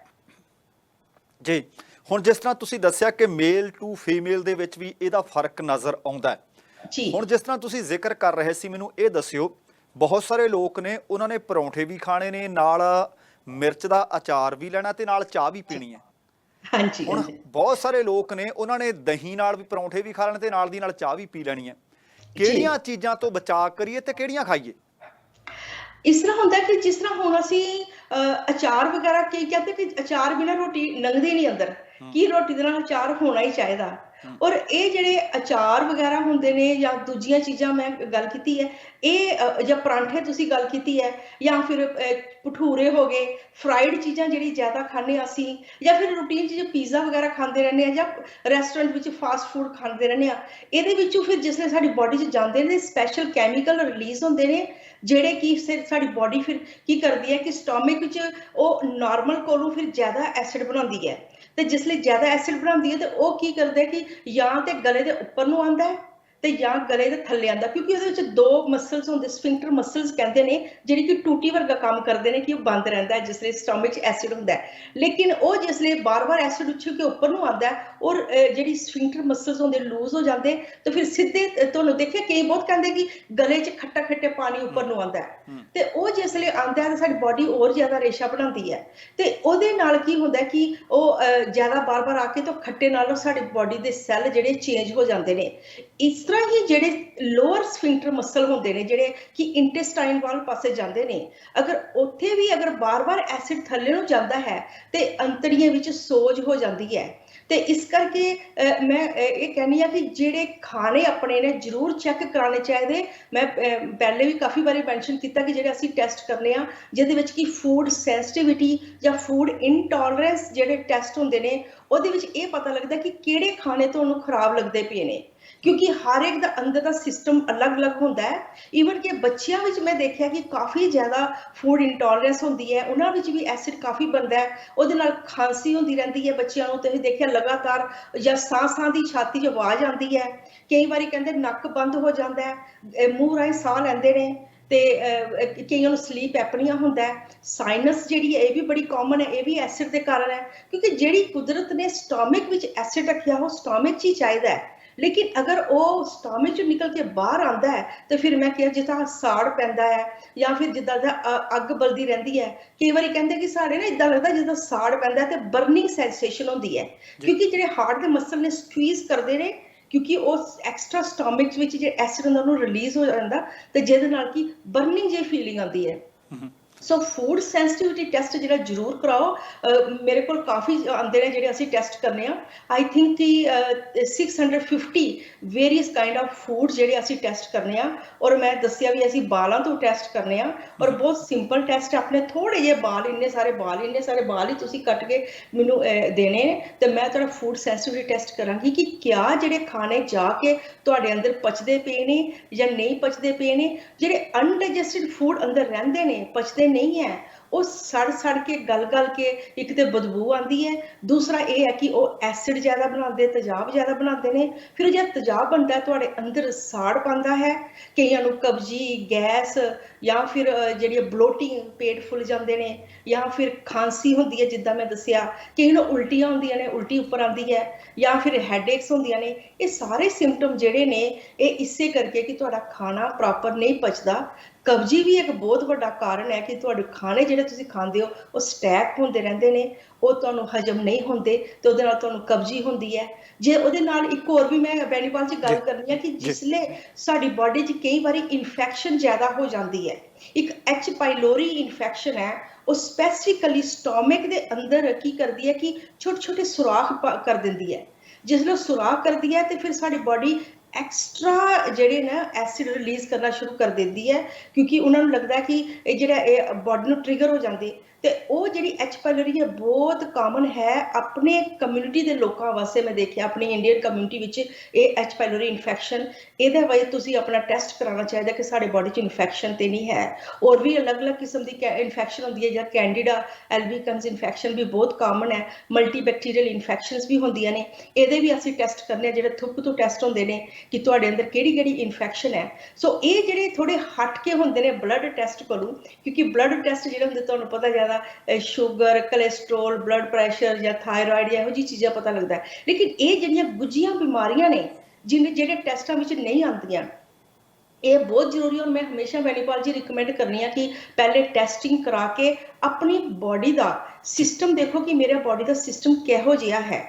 ਜੀ, ਹੁਣ ਜਿਸ ਤਰ੍ਹਾਂ ਤੁਸੀਂ ਦੱਸਿਆ ਕਿ ਮੇਲ ਟੂ ਫੀਮੇਲ ਦੇ ਵਿੱਚ ਵੀ ਇਹਦਾ ਫਰਕ ਨਜ਼ਰ ਆਉਂਦਾ ਹੈ ਜੀ। ਹੁਣ ਜਿਸ ਤਰ੍ਹਾਂ ਤੁਸੀਂ ਜ਼ਿਕਰ ਕਰ ਰਹੇ ਸੀ, ਮੈਨੂੰ ਇਹ ਦੱਸਿਓ, ਬਹੁਤ ਸਾਰੇ ਲੋਕ ਨੇ ਉਹਨਾਂ ਨੇ ਪਰੌਂਠੇ ਵੀ ਖਾਣੇ ਨੇ, ਨਾਲ ਮਿਰਚ ਦਾ ਅਚਾਰ ਵੀ ਲੈਣਾ ਤੇ ਨਾਲ ਚਾਹ ਵੀ ਪੀਣੀ ਹੈ। ਹਾਂਜੀ। ਹੁਣ ਬਹੁਤ ਸਾਰੇ ਲੋਕ ਨੇ ਉਹਨਾਂ ਨੇ ਦਹੀਂ ਨਾਲ ਵੀ ਪਰੌਂਠੇ ਵੀ ਖਾ ਲੈਣੇ ਤੇ ਨਾਲ ਦੀ ਨਾਲ ਚਾਹ ਵੀ ਪੀ ਲੈਣੀ ਹੈ। ਕਿਹੜੀਆਂ ਚੀਜ਼ਾਂ ਤੋਂ ਬਚਾਅ ਕਰੀਏ ਤੇ ਕਿਹੜੀਆਂ ਖਾਈਏ? ਇਸ ਤਰ੍ਹਾਂ ਹੁੰਦਾ ਕਿ ਜਿਸ ਤਰ੍ਹਾਂ ਹੁਣ ਅਸੀਂ ਅਚਾਰ ਵਗੈਰਾ ਕੀ ਕਹਿੰਦੇ ਕਿ ਅਚਾਰ ਬਿਨਾਂ ਰੋਟੀ ਲੰਘਦੀ ਨਹੀਂ ਅੰਦਰ, ਕਿ ਰੋਟੀ ਦੇ ਨਾਲ ਅਚਾਰ ਹੋਣਾ ਹੀ ਚਾਹੀਦਾ। ਔਰ ਇਹ ਜਿਹੜੇ ਅਚਾਰ ਵਗੈਰਾ ਹੁੰਦੇ ਨੇ ਜਾਂ ਦੂਜੀਆਂ ਚੀਜ਼ਾਂ ਮੈਂ ਗੱਲ ਕੀਤੀ ਹੈ, ਇਹ ਜਾਂ ਪਰਾਂਠੇ ਤੁਸੀਂ ਗੱਲ ਕੀਤੀ ਹੈ, ਜਾਂ ਫਿਰ ਭਟੂਰੇ ਹੋ ਗਏ, ਫਰਾਈਡ ਚੀਜ਼ਾਂ ਜਿਹੜੀ ਜ਼ਿਆਦਾ ਖਾਂਦੇ ਅਸੀਂ, ਜਾਂ ਫਿਰ ਰੂਟੀਨ 'ਚ ਜੋ ਪੀਜ਼ਾ ਵਗੈਰਾ ਖਾਂਦੇ ਰਹਿੰਦੇ ਆ ਜਾਂ ਰੈਸਟੋਰੈਂਟ ਵਿੱਚ ਫਾਸਟ ਫੂਡ ਖਾਂਦੇ ਰਹਿੰਦੇ ਆ, ਇਹਦੇ ਵਿੱਚੋਂ ਫਿਰ ਜਿਸ ਵੇਲੇ ਸਾਡੀ ਬਾਡੀ 'ਚ ਜਾਂਦੇ ਨੇ ਸਪੈਸ਼ਲ ਕੈਮੀਕਲ ਰਿਲੀਜ਼ ਹੁੰਦੇ ਨੇ, ਜਿਹੜੇ ਕਿ ਸਾਡੀ ਬਾਡੀ ਫਿਰ ਕੀ ਕਰਦੀ ਹੈ ਕਿ ਸਟੋਮਿਕ ਵਿੱਚ ਉਹ ਨਾਰਮਲ ਕੋਲੋਂ ਫਿਰ ਜ਼ਿਆਦਾ ਐਸਿਡ ਬਣਾਉਂਦੀ ਹੈ, ਤੇ ਜਿਸ ਲਈ ਜ਼ਿਆਦਾ ਐਸਿਡ ਬਣਾਉਂਦੀ ਹੈ ਤੇ ਉਹ ਕੀ ਕਰਦੇ ਕਿ ਜਾਂ ਤੇ ਗਲੇ ਦੇ ਉੱਪਰ ਨੂੰ ਆਉਂਦਾ ਹੈ ਤੇ ਜਾਂ ਗਲੇ ਦੇ ਥੱਲੇ ਆਉਂਦਾ, ਕਿਉਂਕਿ ਉਹਦੇ ਵਿੱਚ ਦੋ ਮਸਲਸ ਹੁੰਦੇ, ਸਫਿੰਕਟਰ ਮਸਲਸ ਕਹਿੰਦੇ ਨੇ, ਜਿਹੜੀ ਕਿ ਟੂਟੀ ਵਰਗਾ ਕੰਮ ਕਰਦੇ ਨੇ ਕਿ ਉਹ ਬੰਦ ਰਹਿੰਦਾ ਹੈ ਜਿਸ ਲਈ ਸਟੋਮਿਕ 'ਚ ਐਸਿਡ ਹੁੰਦਾ ਹੈ। ਲੇਕਿਨ ਉਹ ਜਿਸ ਲਈ ਬਾਰ-ਬਾਰ ਐਸਿਡ ਉੱਛਲ ਕੇ ਉੱਪਰ ਨੂੰ ਆਉਂਦਾ ਹੈ ਔਰ ਜਿਹੜੀ ਸਫਿੰਕਟਰ ਮਸਲਸ ਹੁੰਦੇ ਲੂਜ਼ ਹੋ ਜਾਂਦੇ, ਤੇ ਫਿਰ ਸਿੱਧੇ ਤੁਹਾਨੂੰ ਦੇਖਿਆ ਕਈ ਬਹੁਤ ਕਹਿੰਦੇ ਕਿ ਗਲੇ 'ਚ ਖੱਟਾ ਪਾਣੀ ਉੱਪਰ ਨੂੰ ਆਉਂਦਾ ਹੈ, ਤੇ ਉਹ ਜਿਸ ਲਈ ਆਉਂਦਾ ਹੈ ਤਾਂ ਸਾਡੀ ਬਾਡੀ ਹੋਰ ਜ਼ਿਆਦਾ ਰੇਸ਼ਾ ਬਣਾਉਂਦੀ ਹੈ, ਤੇ ਉਹਦੇ ਨਾਲ ਕੀ ਹੁੰਦਾ ਕਿ ਉਹ ਜ਼ਿਆਦਾ ਬਾਰ-ਬਾਰ ਆ ਕੇ ਤਾਂ ਖੱਟੇ ਨਾਲੋਂ ਸਾਡੀ ਬਾਡੀ ਦੇ ਸੈੱਲ ਜਿਹੜੇ ਚੇਂਜ ਹੋ ਜਾਂਦੇ ਨੇ। ਇਸ ਤਰ੍ਹਾਂ ਹੀ ਜਿਹੜੇ ਲੋਅਰ ਸਫਿੰਕਟਰ ਮਸਲ ਹੁੰਦੇ ਨੇ ਜਿਹੜੇ ਕਿ ਇੰਟੈਸਟਾਈਨ ਵਾਲ ਪਾਸੇ ਜਾਂਦੇ ਨੇ, ਅਗਰ ਉੱਥੇ ਵੀ ਅਗਰ ਬਾਰ-ਬਾਰ ਐਸਿਡ ਥੱਲੇ ਨੂੰ ਜਾਂਦਾ ਹੈ ਤੇ ਅੰਤੜੀਆਂ ਵਿੱਚ ਸੋਜ ਹੋ ਜਾਂਦੀ ਹੈ। ਤੇ ਇਸ ਕਰਕੇ ਮੈਂ ਇਹ ਕਹਿੰਦੀ ਆ ਕਿ ਜਿਹੜੇ ਖਾਣੇ ਆਪਣੇ ਨੇ ਜ਼ਰੂਰ ਚੈੱਕ ਕਰਾਉਣੇ ਚਾਹੀਦੇ। ਮੈਂ ਪਹਿਲੇ ਵੀ ਕਾਫੀ ਵਾਰੀ ਮੈਂਸ਼ਨ ਕੀਤਾ ਕਿ ਜਿਹੜੇ ਅਸੀਂ ਟੈਸਟ ਕਰਨੇ ਆ ਜਿਹਦੇ ਵਿੱਚ ਕਿ ਫੂਡ ਸੈਂਸਿਟਿਵਿਟੀ ਜਾਂ ਫੂਡ ਇਨਟੋਲਰੈਂਸ ਜਿਹੜੇ ਟੈਸਟ ਹੁੰਦੇ ਨੇ, ਉਹਦੇ ਵਿੱਚ ਇਹ ਪਤਾ ਲੱਗਦਾ ਕਿ ਕਿਹੜੇ ਖਾਣੇ ਤੁਹਾਨੂੰ ਖਰਾਬ ਲੱਗਦੇ ਪਏ ਨੇ, ਕਿਉਂਕਿ ਹਰ ਇੱਕ ਦਾ ਅੰਦਰ ਦਾ ਸਿਸਟਮ ਅਲੱਗ-ਅਲੱਗ ਹੁੰਦਾ ਹੈ। ਈਵਨ ਕਿ ਬੱਚਿਆਂ ਵਿੱਚ ਮੈਂ ਦੇਖਿਆ ਕਿ ਕਾਫੀ ਜ਼ਿਆਦਾ ਫੂਡ ਇੰਟੋਲਰੈਂਸ ਹੁੰਦੀ ਹੈ, ਉਹਨਾਂ ਵਿੱਚ ਵੀ ਐਸਿਡ ਕਾਫੀ ਬਣਦਾ ਹੈ, ਉਹਦੇ ਨਾਲ ਖਾਂਸੀ ਹੁੰਦੀ ਰਹਿੰਦੀ ਹੈ ਬੱਚਿਆਂ ਨੂੰ, ਤੁਸੀਂ ਦੇਖਿਆ ਲਗਾਤਾਰ, ਜਾਂ ਸਾਹ ਦੀ ਛਾਤੀ 'ਚ ਆਵਾਜ਼ ਆਉਂਦੀ ਹੈ, ਕਈ ਵਾਰੀ ਕਹਿੰਦੇ ਨੱਕ ਬੰਦ ਹੋ ਜਾਂਦਾ ਹੈ, ਮੂੰਹ ਰਾਹੀਂ ਸਾਹ ਲੈਂਦੇ ਨੇ, ਤੇ ਕਈਆਂ ਨੂੰ ਸਲੀਪ ਐਪਨੀਆ ਹੁੰਦਾ ਹੈ। ਸਾਈਨਸ ਜਿਹੜੀ ਹੈ ਇਹ ਵੀ ਬੜੀ ਕਾਮਨ ਹੈ, ਇਹ ਵੀ ਐਸਿਡ ਦੇ ਕਾਰਨ ਹੈ, ਕਿਉਂਕਿ ਜਿਹੜੀ ਕੁਦਰਤ ਨੇ ਸਟੋਮਿਕ ਵਿੱਚ ਐਸਿਡ ਰੱਖਿਆ ਉਹ ਸਟੋਮਿਕ 'ਚ ਹੀ ਚਾਹੀਦਾ ਹੈ, ਲੇਕਿਨ ਅਗਰ ਉਹ ਸਟੋਮਿਕ 'ਚ ਨਿਕਲ ਕੇ ਬਾਹਰ ਆਉਂਦਾ ਹੈ ਤੇ ਫਿਰ ਮੈਂ ਕਿਹਾ ਜਿੱਦਾਂ ਸਾੜ ਪੈਂਦਾ ਹੈ ਜਾਂ ਫਿਰ ਜਿੱਦਾਂ ਦਾ ਅੱਗ ਬਲਦੀ ਰਹਿੰਦੀ ਹੈ, ਕਈ ਵਾਰੀ ਕਹਿੰਦੇ ਕਿ ਸਾਡੇ ਨਾ ਇਦਾਂ ਲੱਗਦਾ ਜਿੱਦਾਂ ਸਾੜ ਪੈਂਦਾ ਤੇ ਬਰਨਿੰਗ ਸੈਂਸੇਸ਼ਨ ਹੁੰਦੀ ਹੈ, ਕਿਉਂਕਿ ਜਿਹੜੇ ਹਾਰਟ ਦੇ ਮਸਲ ਨੇ ਸਕਵੀਜ਼ ਕਰਦੇ ਨੇ, ਕਿਉਂਕਿ ਉਹ ਐਕਸਟਰਾ ਸਟੋਮਿਕ ਵਿੱਚ ਜੇ ਐਸਿਡ ਹੁੰਦਾ ਉਹਨੂੰ ਰਿਲੀਜ਼ ਹੋ ਜਾਂਦਾ ਤੇ ਜਿਹਦੇ ਨਾਲ ਕਿ ਬਰਨਿੰਗ ਜਿਹੀ ਫੀਲਿੰਗ ਆਉਂਦੀ ਹੈ। ਸੋ ਫੂਡ ਸੈਂਸਿਟਿਵਿਟੀ ਟੈਸਟ ਜਿਹੜਾ ਜ਼ਰੂਰ ਕਰਾਓ। ਮੇਰੇ ਕੋਲ ਕਾਫੀ ਆਉਂਦੇ ਨੇ ਜਿਹੜੇ ਅਸੀਂ ਟੈਸਟ ਕਰਨੇ ਆ। ਆਈ ਥਿੰਕ ਕਿ 650 ਵੇਰੀਅਸ ਕਾਈਂਡ ਆਫ ਫੂਡ ਜਿਹੜੇ ਅਸੀਂ ਟੈਸਟ ਕਰਨੇ ਆ। ਔਰ ਮੈਂ ਦੱਸਿਆ ਵੀ ਅਸੀਂ ਬਾਲਾਂ ਤੋਂ ਟੈਸਟ ਕਰਨੇ ਆ, ਔਰ ਬਹੁਤ ਸਿੰਪਲ ਟੈਸਟ। ਆਪਣੇ ਥੋੜੇ ਜਿਹੇ ਬਾਲ, ਇੰਨੇ ਸਾਰੇ ਬਾਲ ਹੀ ਤੁਸੀਂ ਕੱਟ ਕੇ ਮੈਨੂੰ ਦੇਣੇ ਤੇ ਮੈਂ ਤੁਹਾਡਾ ਫੂਡ ਸੈਂਸਿਟਿਵਿਟੀ ਟੈਸਟ ਕਰਾਂਗੀ ਕਿ ਕਿਆ ਜਿਹੜੇ ਖਾਣੇ ਜਾ ਕੇ ਤੁਹਾਡੇ ਅੰਦਰ ਪਚਦੇ ਪਏ ਨੇ ਜਾਂ ਨਹੀਂ ਪਚਦੇ ਪਏ ਨੇ। ਜਿਹੜੇ ਅਨਡਾਈਜੈਸਟਡ ਫੂਡ ਅੰਦਰ ਰਹਿੰਦੇ ਨੇ, ਪਚਦੇ ਨਹੀਂ ਹੈ, ਉਹ ਸੜ ਕੇ ਗਲ ਕੇ ਇੱਕ ਤੇ ਬਦਬੂ ਆਉਂਦੀ ਹੈ, ਦੂਸਰਾ ਇਹ ਹੈ ਕਿ ਉਹ ਐਸਿਡ ਜ਼ਿਆਦਾ ਬਣਾਉਂਦੇ, ਤੇਜ਼ਾਬ ਜ਼ਿਆਦਾ ਬਣਾਉਂਦੇ ਨੇ। ਫਿਰ ਜਦ ਤੇਜ਼ਾਬ ਬਣਦਾ ਤੁਹਾਡੇ ਅੰਦਰ ਸਾੜ ਪਾਉਂਦਾ ਹੈ, ਕਈਆਂ ਨੂੰ ਕਬਜੀ, ਗੈਸ ਜਾਂ ਫਿਰ ਜਿਹੜੀ ਬਲੋਟਿੰਗ, ਪੇਟ ਫੁੱਲ ਜਾਂਦੇ ਨੇ, ਜਾਂ ਫਿਰ ਖਾਂਸੀ ਹੁੰਦੀ ਹੈ ਜਿੱਦਾਂ ਮੈਂ ਦੱਸਿਆ, ਕਈਆਂ ਨੂੰ ਉਲਟੀਆਂ ਹੁੰਦੀਆਂ ਨੇ, ਉਲਟੀ ਉੱਪਰ ਆਉਂਦੀ ਹੈ, ਜਾਂ ਫਿਰ ਹੈਡੇਕਸ ਹੁੰਦੀਆਂ ਨੇ। ਇਹ ਸਾਰੇ ਸਿੰਪਟਮ ਜਿਹੜੇ ਨੇ ਇਹ ਇਸੇ ਕਰਕੇ ਕਿ ਤੁਹਾਡਾ ਖਾਣਾ ਪ੍ਰੋਪਰ ਨਹੀਂ ਪਚਦਾ। ਕਬਜੀ ਵੀ ਇੱਕ ਬਹੁਤ ਵੱਡਾ ਕਾਰਨ ਹੈ ਕਿ ਤੁਹਾਡੇ ਖਾਣੇ ਜਿਹੜੇ ਤੁਸੀਂ ਖਾਂਦੇ ਹੋ ਉਹ ਸਟੈਕ ਹੁੰਦੇ ਰਹਿੰਦੇ ਨੇ, ਉਹ ਤੁਹਾਨੂੰ ਹਜਮ ਨਹੀਂ ਹੁੰਦੇ ਤੇ ਉਹਦੇ ਨਾਲ ਤੁਹਾਨੂੰ ਕਬਜੀ ਹੁੰਦੀ ਹੈ। ਜੇ ਉਹਦੇ ਨਾਲ ਇੱਕ ਹੋਰ ਵੀ ਮੈਂ ਬੈਨੀਪਾਲ 'ਚ ਗੱਲ ਕਰਨੀ ਹੈ ਕਿ ਜਿਸਲੇ ਸਾਡੀ ਬਾਡੀ 'ਚ ਕਈ ਵਾਰੀ ਇਨਫੈਕਸ਼ਨ ਜ਼ਿਆਦਾ ਹੋ ਜਾਂਦੀ ਹੈ, ਇੱਕ ਐਚ ਪਾਈਲੋਰੀ ਇਨਫੈਕਸ਼ਨ ਹੈ, ਉਹ ਸਪੈਸੀਫਿਕਲੀ ਸਟੋਮਕ ਦੇ ਅੰਦਰ ਕੀ ਕਰਦੀ ਹੈ ਕਿ ਛੋਟੇ ਛੋਟੇ ਸੁਰਾਖ ਕਰ ਦਿੰਦੀ ਹੈ। ਜਿਸਲੇ ਸੁਰਾਖ ਕਰਦੀ ਹੈ ਤੇ ਫਿਰ ਸਾਡੀ ਬਾਡੀ ਐਕਸਟਰਾ ਜਿਹੜੇ ਨਾ ਐਸਿਡ ਰਿਲੀਜ਼ ਕਰਨਾ ਸ਼ੁਰੂ ਕਰ ਦਿੰਦੀ ਹੈ, ਕਿਉਂਕਿ ਉਹਨਾਂ ਨੂੰ ਲੱਗਦਾ ਕਿ ਇਹ ਜਿਹੜਾ ਇਹ ਬਾਡੀ ਨੂੰ ਟ੍ਰਿਗਰ ਹੋ ਜਾਂਦੀ। ਤੇ ਉਹ ਜਿਹੜੀ ਐਚ ਪਾਇਲੋਰੀ ਹੈ ਬਹੁਤ ਕਾਮਨ ਹੈ ਆਪਣੇ ਕਮਿਊਨਿਟੀ ਦੇ ਲੋਕਾਂ ਵਾਸਤੇ। ਮੈਂ ਦੇਖਿਆ ਆਪਣੀ ਇੰਡੀਅਨ ਕਮਿਊਨਿਟੀ ਵਿੱਚ ਇਹ ਐਚ ਪਾਇਲੋਰੀ ਇਨਫੈਕਸ਼ਨ, ਇਹਦੇ ਵਜ੍ਹਾ ਤੁਸੀਂ ਆਪਣਾ ਟੈਸਟ ਕਰਾਉਣਾ ਚਾਹੀਦਾ ਕਿ ਸਾਡੇ ਬਾਡੀ 'ਚ ਇਨਫੈਕਸ਼ਨ ਤੇ ਨਹੀਂ ਹੈ। ਹੋਰ ਵੀ ਅਲੱਗ-ਅਲੱਗ ਕਿਸਮ ਦੀ ਇਨਫੈਕਸ਼ਨ ਹੁੰਦੀ ਹੈ, ਜਾਂ ਕੈਂਡੀਡਾ ਐਲਬੀਕਨਸ ਇਨਫੈਕਸ਼ਨ ਵੀ ਬਹੁਤ ਕਾਮਨ ਹੈ, ਮਲਟੀ ਬੈਕਟੀਰੀਅਲ ਇਨਫੈਕਸ਼ਨਸ ਵੀ ਹੁੰਦੀਆਂ ਨੇ। ਇਹਦੇ ਵੀ ਅਸੀਂ ਟੈਸਟ ਕਰਨੇ ਆ, ਜਿਹੜੇ ਥੁੱਕ ਤੋਂ ਟੈਸਟ ਹੁੰਦੇ ਨੇ ਕਿ ਤੁਹਾਡੇ ਅੰਦਰ ਕਿਹੜੀ ਇਨਫੈਕਸ਼ਨ ਹੈ। ਸੋ ਇਹ ਜਿਹੜੇ ਥੋੜੇ ਹਟ ਕੇ ਹੁੰਦੇ ਨੇ ਬਲੱਡ ਟੈਸਟ ਕੋਲੋਂ, ਕਿਉਂਕਿ ਬਲੱਡ ਟੈਸਟ ਜਿਹੜੇ ਹੁੰਦੇ ਤੁਹਾਨੂੰ ਪਤਾ ਜ਼ਿਆਦਾ ਸ਼ੂਗਰ, ਕੋਲੇਸਟ੍ਰੋਲ, ਬਲੱਡ ਪ੍ਰੈਸ਼ਰ ਜਾਂ ਥਾਇਰਾਇਡ ਜਾਂ ਇਹੋ ਜਿਹੀ ਚੀਜ਼ਾਂ ਪਤਾ ਲੱਗਦਾ। ਲੇਕਿਨ ਇਹ ਜਿਹੜੀਆਂ ਗੁੱਝੀਆਂ ਬਿਮਾਰੀਆਂ ਨੇ ਜਿਹੜੇ ਟੈਸਟਾਂ ਵਿੱਚ ਨਹੀਂ ਆਉਂਦੀਆਂ, ਇਹ ਬਹੁਤ ਜ਼ਰੂਰੀ। ਔਰ ਮੈਂ ਹਮੇਸ਼ਾ ਬੈਨੀਪਾਲ ਜੀ ਰਿਕਮੈਂਡ ਕਰਨੀ ਆ ਕਿ ਪਹਿਲੇ ਟੈਸਟਿੰਗ ਕਰਾ ਕੇ ਆਪਣੀ ਬਾਡੀ ਦਾ ਸਿਸਟਮ ਦੇਖੋ ਕਿ ਮੇਰੇ ਬਾਡੀ ਦਾ ਸਿਸਟਮ ਕਿਹੋ ਜਿਹਾ ਹੈ,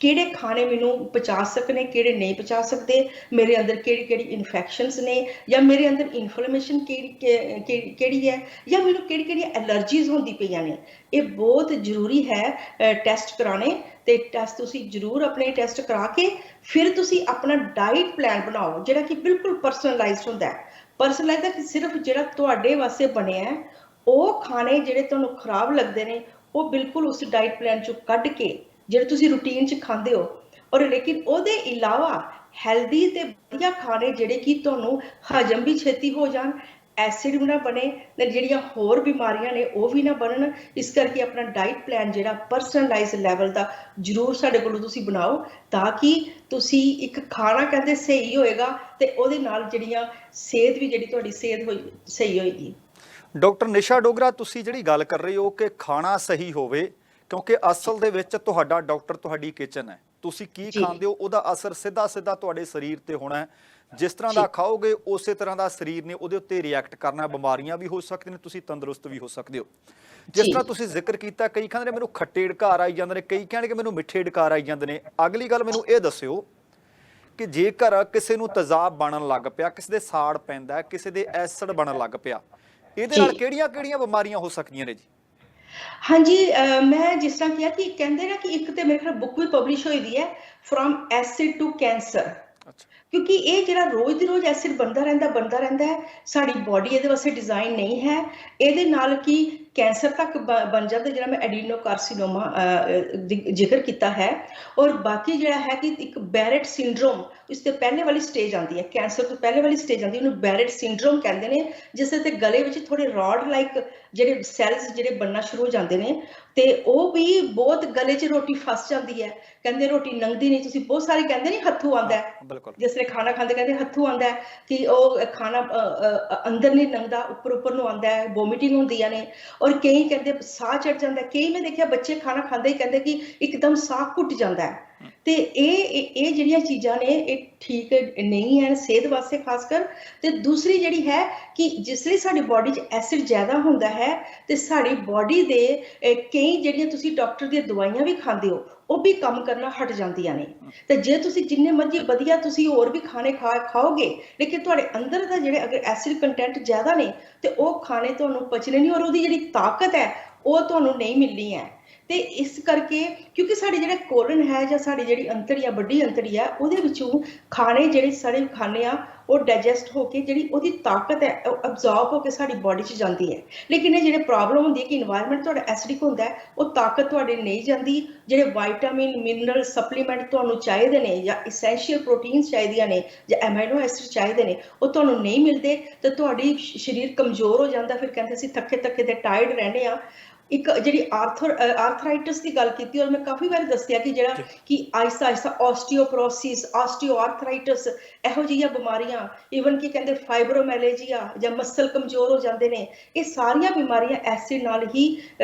ਕਿਹੜੇ ਖਾਣੇ ਮੈਨੂੰ ਪਚਾ ਸਕਣੇ, ਕਿਹੜੇ ਨਹੀਂ ਪਚਾ ਸਕਦੇ, ਮੇਰੇ ਅੰਦਰ ਕਿਹੜੀ ਇਨਫੈਕਸ਼ਨਸ ਨੇ, ਜਾਂ ਮੇਰੇ ਅੰਦਰ ਇਨਫਲੇਮੇਸ਼ਨ ਕਿਹੜੀ ਹੈ, ਜਾਂ ਮੈਨੂੰ ਕਿਹੜੀਆਂ ਐਲਰਜੀਜ਼ ਹੁੰਦੀ ਪਈਆਂ ਨੇ। ਇਹ ਬਹੁਤ ਜ਼ਰੂਰੀ ਹੈ ਟੈਸਟ ਕਰਾਣੇ। ਤੇ ਟੈਸਟ ਤੁਸੀਂ ਜ਼ਰੂਰ ਆਪਣੇ ਟੈਸਟ ਕਰਾ ਕੇ ਫਿਰ ਤੁਸੀਂ ਆਪਣਾ ਡਾਈਟ ਪਲਾਨ ਬਣਾਓ ਜਿਹੜਾ ਕਿ ਬਿਲਕੁਲ ਪਰਸਨਲਾਈਜ਼ਡ ਹੁੰਦਾ ਹੈ। ਪਰਸਨਲਾਈਜ਼ਡ ਹੈ ਕਿ ਸਿਰਫ ਜਿਹੜਾ ਤੁਹਾਡੇ ਵਾਸਤੇ ਬਣਿਆ ਹੈ, ਉਹ ਖਾਣੇ ਜਿਹੜੇ ਤੁਹਾਨੂੰ ਖਰਾਬ ਲੱਗਦੇ ਨੇ ਉਹ ਬਿਲਕੁਲ ਉਸ ਡਾਈਟ ਪਲਾਨ ਚੋਂ ਕੱਢ ਕੇ ਜਿਹੜੇ ਤੁਸੀਂ ਰੂਟੀਨ 'ਚ ਖਾਂਦੇ ਹੋ, ਔਰ ਲੇਕਿਨ ਉਹਦੇ ਇਲਾਵਾ ਹੈਲਦੀ ਤੇ ਵਧੀਆ ਖਾਣੇ ਜਿਹੜੇ ਕਿ ਤੁਹਾਨੂੰ ਹਜਮ ਵੀ ਛੇਤੀ ਹੋ ਜਾਣ, ਐਸਿਡ ਵੀ ਨਾ ਬਣੇ ਤੇ ਜਿਹੜੀਆਂ ਹੋਰ ਬਿਮਾਰੀਆਂ ਨੇ ਉਹ ਵੀ ਨਾ ਬਣਨ। ਇਸ ਕਰਕੇ ਆਪਣਾ ਡਾਈਟ ਪਲਾਨ ਜਿਹੜਾ ਪਰਸਨਲਾਈਜ਼ ਲੈਵਲ ਦਾ ਜ਼ਰੂਰ ਸਾਡੇ ਕੋਲੋਂ ਤੁਸੀਂ ਬਣਾਓ, ਤਾਂ ਕਿ ਤੁਸੀਂ ਇੱਕ ਖਾਣਾ ਕਹਿੰਦੇ ਸਹੀ ਹੋਏਗਾ ਤੇ ਉਹਦੇ ਨਾਲ ਜਿਹੜੀਆਂ ਸਿਹਤ ਵੀ ਜਿਹੜੀ ਤੁਹਾਡੀ ਸਿਹਤ ਸਹੀ ਹੋਏਗੀ। ਡਾਕਟਰ ਨਿਸ਼ਾ ਡੋਗਰਾ, ਤੁਸੀਂ ਜਿਹੜੀ ਗੱਲ ਕਰ ਰਹੇ ਹੋ ਕਿ ਖਾਣਾ ਸਹੀ ਹੋਵੇ, ਕਿਉਂਕਿ ਅਸਲ ਦੇ ਵਿੱਚ ਤੁਹਾਡਾ ਡਾਕਟਰ ਤੁਹਾਡੀ ਕਿਚਨ ਹੈ। ਤੁਸੀਂ ਕੀ ਖਾਂਦੇ ਹੋ ਉਹਦਾ ਅਸਰ ਸਿੱਧਾ ਤੁਹਾਡੇ ਸਰੀਰ ਤੇ ਹੋਣਾ ਹੈ। ਜਿਸ ਤਰ੍ਹਾਂ ਦਾ ਖਾਓਗੇ ਉਸੇ ਤਰ੍ਹਾਂ ਦਾ ਸਰੀਰ ਨੇ ਉਹਦੇ ਉੱਤੇ ਰਿਐਕਟ ਕਰਨਾ। ਬਿਮਾਰੀਆਂ ਵੀ ਹੋ ਸਕਦੀਆਂ ਨੇ, ਤੁਸੀਂ ਤੰਦਰੁਸਤ ਵੀ ਹੋ ਸਕਦੇ ਹੋ। ਜਿਸ ਤਰ੍ਹਾਂ ਤੁਸੀਂ ਜ਼ਿਕਰ ਕੀਤਾ, ਕਈ ਕਹਿੰਦੇ ਨੇ ਮੈਨੂੰ ਖੱਟੇ ਡਕਾਰ ਆਈ ਜਾਂਦੇ ਨੇ, ਕਈ ਕਹਿਣਗੇ ਮੈਨੂੰ ਮਿੱਠੇ ਡਕਾਰ ਆਈ ਜਾਂਦੇ ਨੇ। ਅਗਲੀ ਗੱਲ ਮੈਨੂੰ ਇਹ ਦੱਸਿਓ ਕਿ ਜੇਕਰ ਕਿਸੇ ਨੂੰ ਤੇਜ਼ਾਬ ਬਣਨ ਲੱਗ ਪਿਆ, ਕਿਸੇ ਦੇ ਸਾੜ ਪੈਂਦਾ, ਕਿਸੇ ਦੇ ਐਸਿਡ ਬਣਨ ਲੱਗ ਪਿਆ, ਇਹਦੇ ਨਾਲ ਕਿਹੜੀਆਂ ਬਿਮਾਰੀਆਂ ਹੋ ਸਕਦੀਆਂ ਨੇ ਜੀ? ਹਾਂਜੀ, ਮੈਂ ਜਿਸ ਤਰ੍ਹਾਂ ਕਿਹਾ ਕਿ ਕਹਿੰਦੇ ਨਾ ਕਿ ਇੱਕ ਤੇ ਮੇਰੇ ਖਿਆਲ ਬੁੱਕ ਵੀ ਪਬਲਿਸ਼ ਹੋਈ ਦੀ ਹੈ, ਫਰੋਮ ਐਸਿਡ ਟੂ ਕੈਂਸਰ। ਕਿਉਂਕਿ ਇਹ ਜਿਹੜਾ ਰੋਜ਼ ਦੀ ਰੋਜ਼ ਐਸਿਡ ਬਣਦਾ ਰਹਿੰਦਾ ਹੈ, ਸਾਡੀ ਬਾਡੀ ਇਹਦੇ ਵਾਸਤੇ ਡਿਜ਼ਾਈਨ ਨਹੀਂ ਹੈ। ਇਹਦੇ ਨਾਲ ਕੀ ਕੈਂਸਰ ਤੱਕ ਬਣ ਜਾਂਦਾ, ਜਿਹੜਾ ਮੈਂ ਐਡੀਨੋਕਾਰਸੀਨੋਮਾ ਜ਼ਿਕਰ ਕੀਤਾ ਹੈ। ਔਰ ਬਾਕੀ ਜਿਹੜਾ ਹੈ ਕਿ ਇੱਕ ਬੈਰਟ ਸਿੰਡਰੋਮ, ਇਸ ਤੋਂ ਪਹਿਲੇ ਵਾਲੀ ਸਟੇਜ ਆਉਂਦੀ ਹੈ, ਕੈਂਸਰ ਤੋਂ ਪਹਿਲੇ ਵਾਲੀ ਸਟੇਜ ਆਉਂਦੀ, ਉਹਨੂੰ ਬੈਰਟ ਸਿੰਡਰੋਮ ਕਹਿੰਦੇ ਨੇ, ਜਿਸ ਤੇ ਗਲੇ ਵਿੱਚ ਥੋੜੇ ਰੋਡ ਲਾਈਕ ਜਿਹੜੇ ਸੈਲਸ ਜਿਹੜੇ ਬਣਨਾ ਸ਼ੁਰੂ ਹੋ ਜਾਂਦੇ ਨੇ, ਤੇ ਉਹ ਵੀ ਬਹੁਤ ਗਲੇ 'ਚ ਰੋਟੀ ਫਸ ਜਾਂਦੀ ਹੈ। ਕਹਿੰਦੇ ਰੋਟੀ ਲੰਘਦੀ ਨਹੀਂ। ਤੁਸੀਂ ਬਹੁਤ ਸਾਰੇ ਕਹਿੰਦੇ ਨਹੀਂ ਹੱਥੂ ਆਉਂਦਾ ਹੈ, ਜਿਸ ਵੇਲੇ ਖਾਣਾ ਖਾਂਦੇ ਕਹਿੰਦੇ ਹੱਥੂ ਆਉਂਦਾ ਹੈ, ਕਿ ਉਹ ਖਾਣਾ ਅੰਦਰ ਨਹੀਂ ਲੰਘਦਾ, ਉੱਪਰ ਨੂੰ ਆਉਂਦਾ ਹੈ, ਵੋਮਿਟਿੰਗ ਹੁੰਦੀਆਂ ਨੇ। ਔਰ ਕਈ ਕਹਿੰਦੇ ਸਾਹ ਚੜ ਜਾਂਦਾ। ਕਈ ਮੈਂ ਦੇਖਿਆ ਬੱਚੇ ਖਾਣਾ ਖਾਂਦੇ ਹੀ ਕਹਿੰਦੇ ਕਿ ਇੱਕਦਮ ਸਾਹ ਘੁੱਟ ਜਾਂਦਾ ਹੈ। ਤੇ ਇਹ ਜਿਹੜੀਆਂ ਚੀਜ਼ਾਂ ਨੇ ਇਹ ਠੀਕ ਨਹੀਂ ਹੈ ਸਿਹਤ ਵਾਸਤੇ ਖਾਸ ਕਰ। ਤੇ ਦੂਸਰੀ ਜਿਹੜੀ ਹੈ ਕਿ ਜਿਸ ਲਈ ਸਾਡੀ ਬੋਡੀ 'ਚ ਐਸਿਡ ਜ਼ਿਆਦਾ ਹੁੰਦਾ ਹੈ ਤੇ ਸਾਡੀ ਬੋਡੀ ਦੇ ਕਈ ਜਿਹੜੀਆਂ ਤੁਸੀਂ ਡਾਕਟਰ ਦੀਆਂ ਦਵਾਈਆਂ ਵੀ ਖਾਂਦੇ ਹੋ ਉਹ ਵੀ ਕੰਮ ਕਰਨਾ ਹਟ ਜਾਂਦੀਆਂ ਨੇ। ਤੇ ਜੇ ਤੁਸੀਂ ਜਿੰਨੇ ਮਰਜ਼ੀ ਵਧੀਆ ਤੁਸੀਂ ਹੋਰ ਵੀ ਖਾਣੇ ਖਾਓਗੇ ਲੇਕਿਨ ਤੁਹਾਡੇ ਅੰਦਰ ਦਾ ਜਿਹੜੇ ਅਗਰ ਐਸਿਡ ਕੰਟੈਂਟ ਜ਼ਿਆਦਾ ਨੇ ਤੇ ਉਹ ਖਾਣੇ ਤੁਹਾਨੂੰ ਪਚਣੇ ਨਹੀਂ ਔਰ ਉਹਦੀ ਜਿਹੜੀ ਤਾਕਤ ਹੈ ਉਹ ਤੁਹਾਨੂੰ ਨਹੀਂ ਮਿਲਣੀ ਹੈ। ਤੇ ਇਸ ਕਰਕੇ ਕਿਉਂਕਿ ਸਾਡੀ ਜਿਹੜਾ ਕੋਲਨ ਹੈ ਜਾਂ ਸਾਡੀ ਜਿਹੜੀ ਅੰਤੜੀ ਆ ਵੱਡੀ ਅੰਤੜੀ ਆ ਉਹਦੇ ਵਿੱਚੋਂ ਖਾਣੇ ਜਿਹੜੇ ਸਾਰੇ ਖਾਂਦੇ ਆ ਉਹ ਡਾਈਜੈਸਟ ਹੋ ਕੇ ਜਿਹੜੀ ਉਹਦੀ ਤਾਕਤ ਹੈ ਉਹ ਅਬਜ਼ੌਰਬ ਹੋ ਕੇ ਸਾਡੀ ਬੋਡੀ 'ਚ ਜਾਂਦੀ ਹੈ। ਲੇਕਿਨ ਇਹ ਜਿਹੜੇ ਪ੍ਰੋਬਲਮ ਹੁੰਦੀ ਹੈ ਕਿ ਇਨਵਾਇਰਨਮੈਂਟ ਤੁਹਾਡਾ ਐਸਿਡਿਕ ਹੁੰਦਾ ਹੈ ਉਹ ਤਾਕਤ ਤੁਹਾਡੇ ਨਹੀਂ ਜਾਂਦੀ। ਜਿਹੜੇ ਵਾਈਟਾਮਿਨ ਮਿਨਰਲ ਸਪਲੀਮੈਂਟ ਤੁਹਾਨੂੰ ਚਾਹੀਦੇ ਨੇ ਜਾਂ ਇਸੈਂਸ਼ੀਅਲ ਪ੍ਰੋਟੀਨਸ ਚਾਹੀਦੀਆਂ ਨੇ ਜਾਂ ਐਮਾਈਨੋ ਐਸਿਡ ਚਾਹੀਦੇ ਨੇ ਉਹ ਤੁਹਾਨੂੰ ਨਹੀਂ ਮਿਲਦੇ ਤੇ ਤੁਹਾਡੀ ਸਰੀਰ ਕਮਜ਼ੋਰ ਹੋ ਜਾਂਦਾ। ਫਿਰ ਕਹਿੰਦੇ ਅਸੀਂ ਥੱਕੇ ਥੱਕੇ ਤੇ ਟਾਇਰਡ ਰਹਿੰਦੇ ਆ। ਇੱਕ ਜਿਹੜੀ ਆਰਥਰਾਈਟਿਸ ਦੀ ਗੱਲ ਕੀਤੀ ਔਰ ਮੈਂ ਕਾਫੀ ਵਾਰ ਦੱਸਿਆ ਕਿ ਜਿਹੜਾ ਕਿ ਆਹਿਸਤਾ ਆਹਿਸਤਾ ਆਸਟੀਓਪਰੋਸਿਸ ਆਸਟੀਓਆਰਥਰਾਈਟਿਸ ਇਹੋ ਜਿਹੀਆਂ ਬਿਮਾਰੀਆਂ ਈਵਨ ਕਿ ਕਹਿੰਦੇ ਫਾਈਬਰੋਮੈਲੇਜੀਆ ਜਾਂ ਮਸਲ ਕਮਜ਼ੋਰ ਹੋ ਜਾਂਦੇ ਨੇ ਇਹ ਸਾਰੀਆਂ ਬਿਮਾਰੀਆਂ ਐਸਿਡ ਨਾਲ ਹੀ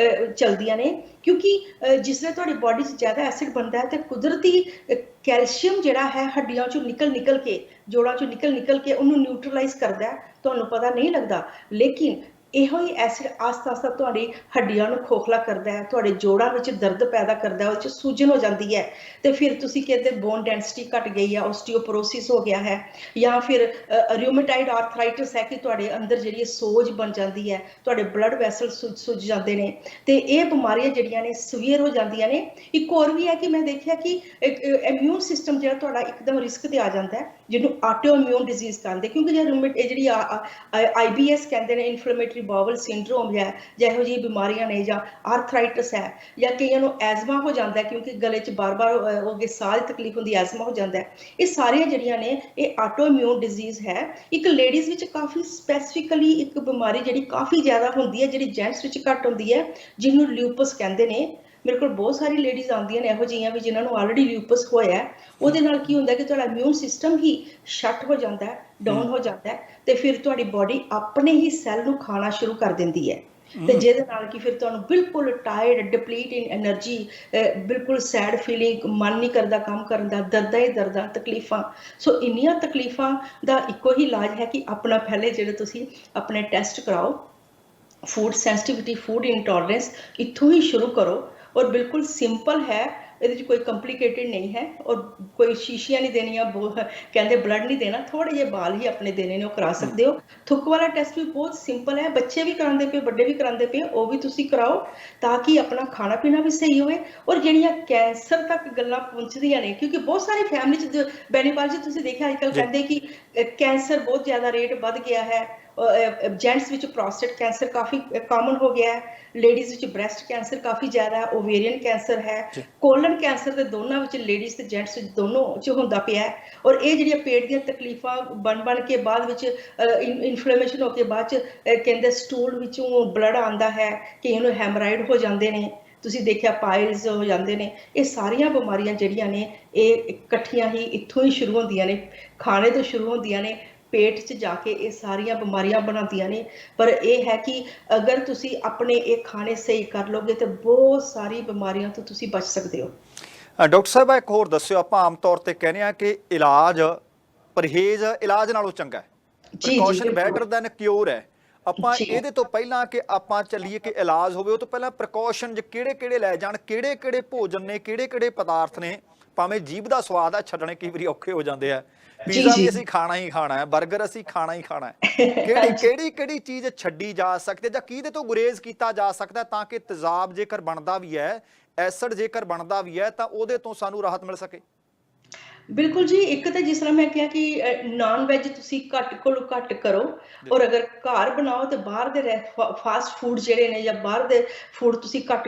ਚਲਦੀਆਂ ਨੇ। ਕਿਉਂਕਿ ਜਿਸ ਵੇਲੇ ਤੁਹਾਡੀ ਬੋਡੀ 'ਚ ਜ਼ਿਆਦਾ ਐਸਿਡ ਬਣਦਾ ਹੈ ਤੇ ਕੁਦਰਤੀ ਕੈਲਸ਼ੀਅਮ ਜਿਹੜਾ ਹੈ ਹੱਡੀਆਂ 'ਚੋਂ ਨਿਕਲ ਕੇ ਜੋੜਾਂ 'ਚੋਂ ਨਿਕਲ ਕੇ ਉਹਨੂੰ ਨਿਊਟਰਲਾਈਜ਼ ਕਰਦਾ ਹੈ ਤੁਹਾਨੂੰ ਪਤਾ ਨਹੀਂ ਲੱਗਦਾ। ਲੇਕਿਨ ਇਹੋ ਹੀ ਐਸਿਡ ਆਸਤਾ ਆਸਤਾ ਤੁਹਾਡੀ ਹੱਡੀਆਂ ਨੂੰ ਖੋਖਲਾ ਕਰਦਾ ਹੈ ਤੁਹਾਡੇ ਜੋੜਾਂ ਵਿੱਚ ਦਰਦ ਪੈਦਾ ਕਰਦਾ ਉਹਦੇ 'ਚ ਸੂਜਨ ਹੋ ਜਾਂਦੀ ਹੈ ਤੇ ਫਿਰ ਤੁਸੀਂ ਕਹਿੰਦੇ ਬੋਨ ਡੈਂਸਿਟੀ ਘਟ ਗਈ ਹੈ ਆਸਟੀਓਪਰੋਸਿਸ ਹੋ ਗਿਆ ਹੈ ਜਾਂ ਫਿਰ ਰਿਊਮੇਟਾਇਡ ਆਰਥਰਾਈਟਿਸ ਹੈ ਕਿ ਤੁਹਾਡੇ ਅੰਦਰ ਜਿਹੜੀ ਸੋਜ ਬਣ ਜਾਂਦੀ ਹੈ ਤੁਹਾਡੇ ਬਲੱਡ ਵੈਸਲ ਸੁੱਜ ਜਾਂਦੇ ਨੇ ਤੇ ਇਹ ਬਿਮਾਰੀਆਂ ਜਿਹੜੀਆਂ ਨੇ ਸਵੀਅਰ ਹੋ ਜਾਂਦੀਆਂ ਨੇ। ਇੱਕ ਹੋਰ ਵੀ ਹੈ ਕਿ ਮੈਂ ਦੇਖਿਆ ਕਿ ਇਮਿਊਨ ਸਿਸਟਮ ਜਿਹੜਾ ਤੁਹਾਡਾ ਇੱਕਦਮ ਰਿਸਕ ਤੇ ਆ ਜਾਂਦਾ ਹੈ ਜਿਹਨੂੰ ਆਟੋ ਇਮਿਊਨ ਡਿਜ਼ੀਜ਼ ਕਹਿੰਦੇ ਕਿਉਂਕਿ ਜਿਹੜੀ IBS ਕਹਿੰਦੇ ਨੇ ਇਨਫਲੇਮੇਟਰੀ ਬਾਵਲ ਸਿੰਡਰੋਮ ਹੈ ਜਾਂ ਇਹੋ ਜਿਹੀ ਬਿਮਾਰੀਆਂ ਨੇ ਜਾਂ ਆਰਥਰਾਈਟਿਸ ਹੈ ਜਾਂ ਕਈਆਂ ਨੂੰ ਐਜ਼ਮਾ ਹੋ ਜਾਂਦਾ ਕਿਉਂਕਿ ਗਲੇ 'ਚ ਬਾਰ-ਬਾਰ ਉਹਦੇ ਸਾਹ ਦੀ ਤਕਲੀਫ ਹੁੰਦੀ ਐਜ਼ਮਾ ਹੋ ਜਾਂਦਾ। ਇਹ ਸਾਰੀਆਂ ਜਿਹੜੀਆਂ ਨੇ ਇਹ ਆਟੋ ਇਮਿਊਨ ਡਿਜ਼ੀਜ਼ ਹੈ। ਇੱਕ ਲੇਡੀਜ਼ ਵਿੱਚ ਕਾਫੀ ਸਪੈਸੀਫਿਕਲੀ ਇੱਕ ਬਿਮਾਰੀ ਜਿਹੜੀ ਕਾਫੀ ਜ਼ਿਆਦਾ ਹੁੰਦੀ ਹੈ ਜਿਹੜੀ ਜੈਂਟਸ ਵਿੱਚ ਘੱਟ ਹੁੰਦੀ ਹੈ ਜਿਹਨੂੰ ਲਿਊਪਸ ਕਹਿੰਦੇ ਨੇ। ਮੇਰੇ ਕੋਲ ਬਹੁਤ ਸਾਰੀ ਲੇਡੀਜ਼ ਆਉਂਦੀਆਂ ਨੇ ਇਹੋ ਜਿਹੀਆਂ ਵੀ ਜਿਨ੍ਹਾਂ ਨੂੰ ਆਲਰੇਡੀ ਲਿਊਪਸ ਹੋਇਆ। ਉਹਦੇ ਨਾਲ ਕੀ ਹੁੰਦਾ ਕਿ ਤੁਹਾਡਾ ਇਮਿਊਨ ਸਿਸਟਮ ਹੀ ਸ਼ਟ ਹੋ ਜਾਂਦਾ ਹੈ ਡਾਊਨ ਹੋ ਜਾਂਦਾ ਹੈ ਤੇ ਫਿਰ ਤੁਹਾਡੀ ਬੋਡੀ ਆਪਣੇ ਹੀ ਸੈੱਲ ਨੂੰ ਖਾਣਾ ਸ਼ੁਰੂ ਕਰ ਦਿੰਦੀ ਹੈ ਤੇ ਜਿਹਦੇ ਨਾਲ ਕਿ ਫਿਰ ਤੁਹਾਨੂੰ ਬਿਲਕੁਲ ਟਾਇਰਡ ਡਿਪਲੀਟ ਇਨ એનર્ਜੀ ਬਿਲਕੁਲ ਸੈਡ ਫੀਲਿੰਗ ਮਨ ਨਹੀਂ ਕਰਦਾ ਕੰਮ ਕਰਨ ਦਾ ਦਰਦਾਂ ਹੀ ਦਰਦਾਂ ਤਕਲੀਫਾਂ। ਸੋ ਇੰਨੀਆਂ ਤਕਲੀਫਾਂ ਦਾ ਇੱਕੋ ਹੀ ਇਲਾਜ ਹੈ ਕਿ ਆਪਣਾ ਪਹਿਲੇ ਜਿਹੜੇ ਤੁਸੀਂ ਆਪਣੇ ਟੈਸਟ ਕਰਾਓ ਫੂਡ ਸੈਂਸਿਟੀਵਿਟੀ ਫੂਡ ਇੰਟੋਲਰੈਂਸ ਇੱਥੋਂ ਹੀ ਸ਼ੁਰੂ ਕਰੋ ਔਰ ਬਿਲਕੁਲ ਸਿੰਪਲ ਹੈ ਇਹਦੇ 'ਚ ਕੋਈ ਕੰਪਲੀਕੇਟਡ ਨਹੀਂ ਹੈ ਔਰ ਕੋਈ ਸ਼ੀਸ਼ੀਆਂ ਨਹੀਂ ਦੇਣੀਆਂ ਕਹਿੰਦੇ ਬਲੱਡ ਨਹੀਂ ਦੇਣਾ ਥੋੜ੍ਹੇ ਜਿਹੇ ਬਾਲ ਹੀ ਆਪਣੇ ਦੇਣੇ ਨੇ ਉਹ ਕਰਾ ਸਕਦੇ ਹੋ। ਥੁੱਕ ਵਾਲਾ ਟੈਸਟ ਵੀ ਬਹੁਤ ਸਿੰਪਲ ਹੈ ਬੱਚੇ ਵੀ ਕਰਾਉਂਦੇ ਪਏ ਵੱਡੇ ਵੀ ਕਰਾਉਂਦੇ ਪਏ ਉਹ ਵੀ ਤੁਸੀਂ ਕਰਾਓ ਤਾਂ ਕਿ ਆਪਣਾ ਖਾਣਾ ਪੀਣਾ ਵੀ ਸਹੀ ਹੋਵੇ। ਔਰ ਜਿਹੜੀਆਂ ਕੈਂਸਰ ਤੱਕ ਗੱਲਾਂ ਪਹੁੰਚਦੀਆਂ ਨੇ ਕਿਉਂਕਿ ਬਹੁਤ ਸਾਰੀ ਫੈਮਿਲੀ 'ਚ ਬੈਨੀਪਾਲ ਜੀ ਤੁਸੀਂ ਦੇਖਿਆ ਅੱਜ ਕੱਲ੍ਹ ਕਹਿੰਦੇ ਕਿ ਕੈਂਸਰ ਬਹੁਤ ਜ਼ਿਆਦਾ ਰੇਟ ਵੱਧ ਗਿਆ ਹੈ। ਜੈਂਟਸ ਵਿੱਚ ਪ੍ਰੋਸਟੇਟ ਕੈਂਸਰ ਕਾਫੀ ਕਾਮਨ ਹੋ ਗਿਆ ਹੈ ਲੇਡੀਜ਼ ਵਿੱਚ ਬ੍ਰੈਸਟ ਕੈਂਸਰ ਕਾਫੀ ਜ਼ਿਆਦਾ ਹੈ ਓਵੇਰੀਅਨ ਕੈਂਸਰ ਹੈ ਕੋਲਨ ਕੈਂਸਰ ਦੇ ਦੋਨਾਂ ਵਿੱਚ ਲੇਡੀਜ਼ ਤੇ ਜੈਂਟਸ ਵਿੱਚ ਦੋਨੋਂ 'ਚ ਹੁੰਦਾ ਪਿਆ ਔਰ ਇਹ ਜਿਹੜੀਆਂ ਪੇਟ ਦੀਆਂ ਤਕਲੀਫਾਂ ਬਣ ਕੇ ਬਾਅਦ ਵਿੱਚ ਇਨਫਲੇਮੇਸ਼ਨ ਹੋ ਕੇ ਬਾਅਦ 'ਚ ਕਹਿੰਦੇ ਸਟੂਲ ਵਿੱਚੋਂ ਬਲੱਡ ਆਉਂਦਾ ਹੈ ਕਈਆਂ ਨੂੰ ਹੈਮਰਾਇਡ ਹੋ ਜਾਂਦੇ ਨੇ ਤੁਸੀਂ ਦੇਖਿਆ ਪਾਇਲਸ ਹੋ ਜਾਂਦੇ ਨੇ। ਇਹ ਸਾਰੀਆਂ ਬਿਮਾਰੀਆਂ ਜਿਹੜੀਆਂ ਨੇ ਇਹ ਇਕੱਠੀਆਂ ਹੀ ਇੱਥੋਂ ਹੀ ਸ਼ੁਰੂ ਹੁੰਦੀਆਂ ਨੇ ਖਾਣੇ ਤੋਂ ਸ਼ੁਰੂ ਹੁੰਦੀਆਂ ਨੇ ਪੇਟ 'ਚ ਜਾ ਕੇ ਇਹ ਸਾਰੀਆਂ ਬਿਮਾਰੀਆਂ ਬਣਾਉਂਦੀਆਂ ਨੇ। ਪਰ ਇਹ ਹੈ ਕਿ ਅਗਰ ਤੁਸੀਂ ਆਪਣੇ ਇਹ ਖਾਣੇ ਸਹੀ ਕਰ ਲਓਗੇ ਤਾਂ ਬਹੁਤ ਸਾਰੀ ਬਿਮਾਰੀਆਂ ਤੋਂ ਤੁਸੀਂ ਬਚ ਸਕਦੇ ਹੋ। ਡਾਕਟਰ ਸਾਹਿਬ ਇੱਕ ਹੋਰ ਦੱਸਿਓ ਆਪਾਂ ਆਮ ਤੌਰ ਤੇ ਕਹਿੰਦੇ ਆ ਕਿ ਇਲਾਜ ਪਰਹੇਜ਼ ਇਲਾਜ ਨਾਲੋਂ ਚੰਗਾ ਹੈ ਪ੍ਰੀਕਾਸ਼ਨ ਬੈਟਰ ਦੈਨ ਕਿਉਰ ਹੈ। ਆਪਾਂ ਇਹਦੇ ਤੋਂ ਪਹਿਲਾਂ ਕਿ ਆਪਾਂ ਚੱਲੀਏ ਕਿ ਇਲਾਜ ਹੋਵੇ ਉਹ ਤੋਂ ਪਹਿਲਾਂ ਪ੍ਰੀਕਾਸ਼ਨ ਕਿਹੜੇ ਲੈ ਜਾਣ ਕਿਹੜੇ ਭੋਜਨ ਨੇ ਕਿਹੜੇ ਪਦਾਰਥ ਨੇ ਭਾਵੇਂ ਜੀਭ ਦਾ ਸਵਾਦ ਆ ਛੱਡਣੇ ਕਈ ਵਾਰੀ ਔਖੇ ਹੋ ਜਾਂਦੇ ਆ ਪੀਜ਼ਾ ਵੀ ਅਸੀਂ ਖਾਣਾ ਹੀ ਖਾਣਾ ਹੈ 버ਗਰ ਅਸੀਂ ਖਾਣਾ ਹੀ ਖਾਣਾ ਹੈ ਕਿਹੜੀ ਚੀਜ਼ ਛੱਡੀ ਜਾ ਸਕਦੀ ਜਾਂ ਕਿਹਦੇ ਤੋਂ ਗੁਰੇਜ਼ ਕੀਤਾ ਜਾ ਸਕਦਾ ਤਾਂ ਕਿ ਤੇਜ਼ਾਬ ਜੇਕਰ ਬਣਦਾ ਵੀ ਹੈ ਐਸਿਡ ਜੇਕਰ ਬਣਦਾ ਵੀ ਹੈ ਤਾਂ ਉਹਦੇ ਤੋਂ ਸਾਨੂੰ ਰਾਹਤ ਮਿਲ ਸਕੇ। ਬਿਲਕੁਲ ਜੀ ਇੱਕ ਤਾਂ ਜਿਸ ਤਰ੍ਹਾਂ ਮੈਂ ਕਿਹਾ ਕਿ ਨਾਨ ਵੈਜ ਤੁਸੀਂ ਘੱਟ ਕਰੋ ਔਰ ਅਗਰ ਘਰ ਬਣਾਓ ਤੇ ਬਾਹਰ ਦੇ ਫਾਸਟ ਫੂਡ ਜਿਹੜੇ ਨੇ ਜਾਂ ਬਾਹਰ ਦੇ ਫੂਡ ਤੁਸੀਂ ਘੱਟ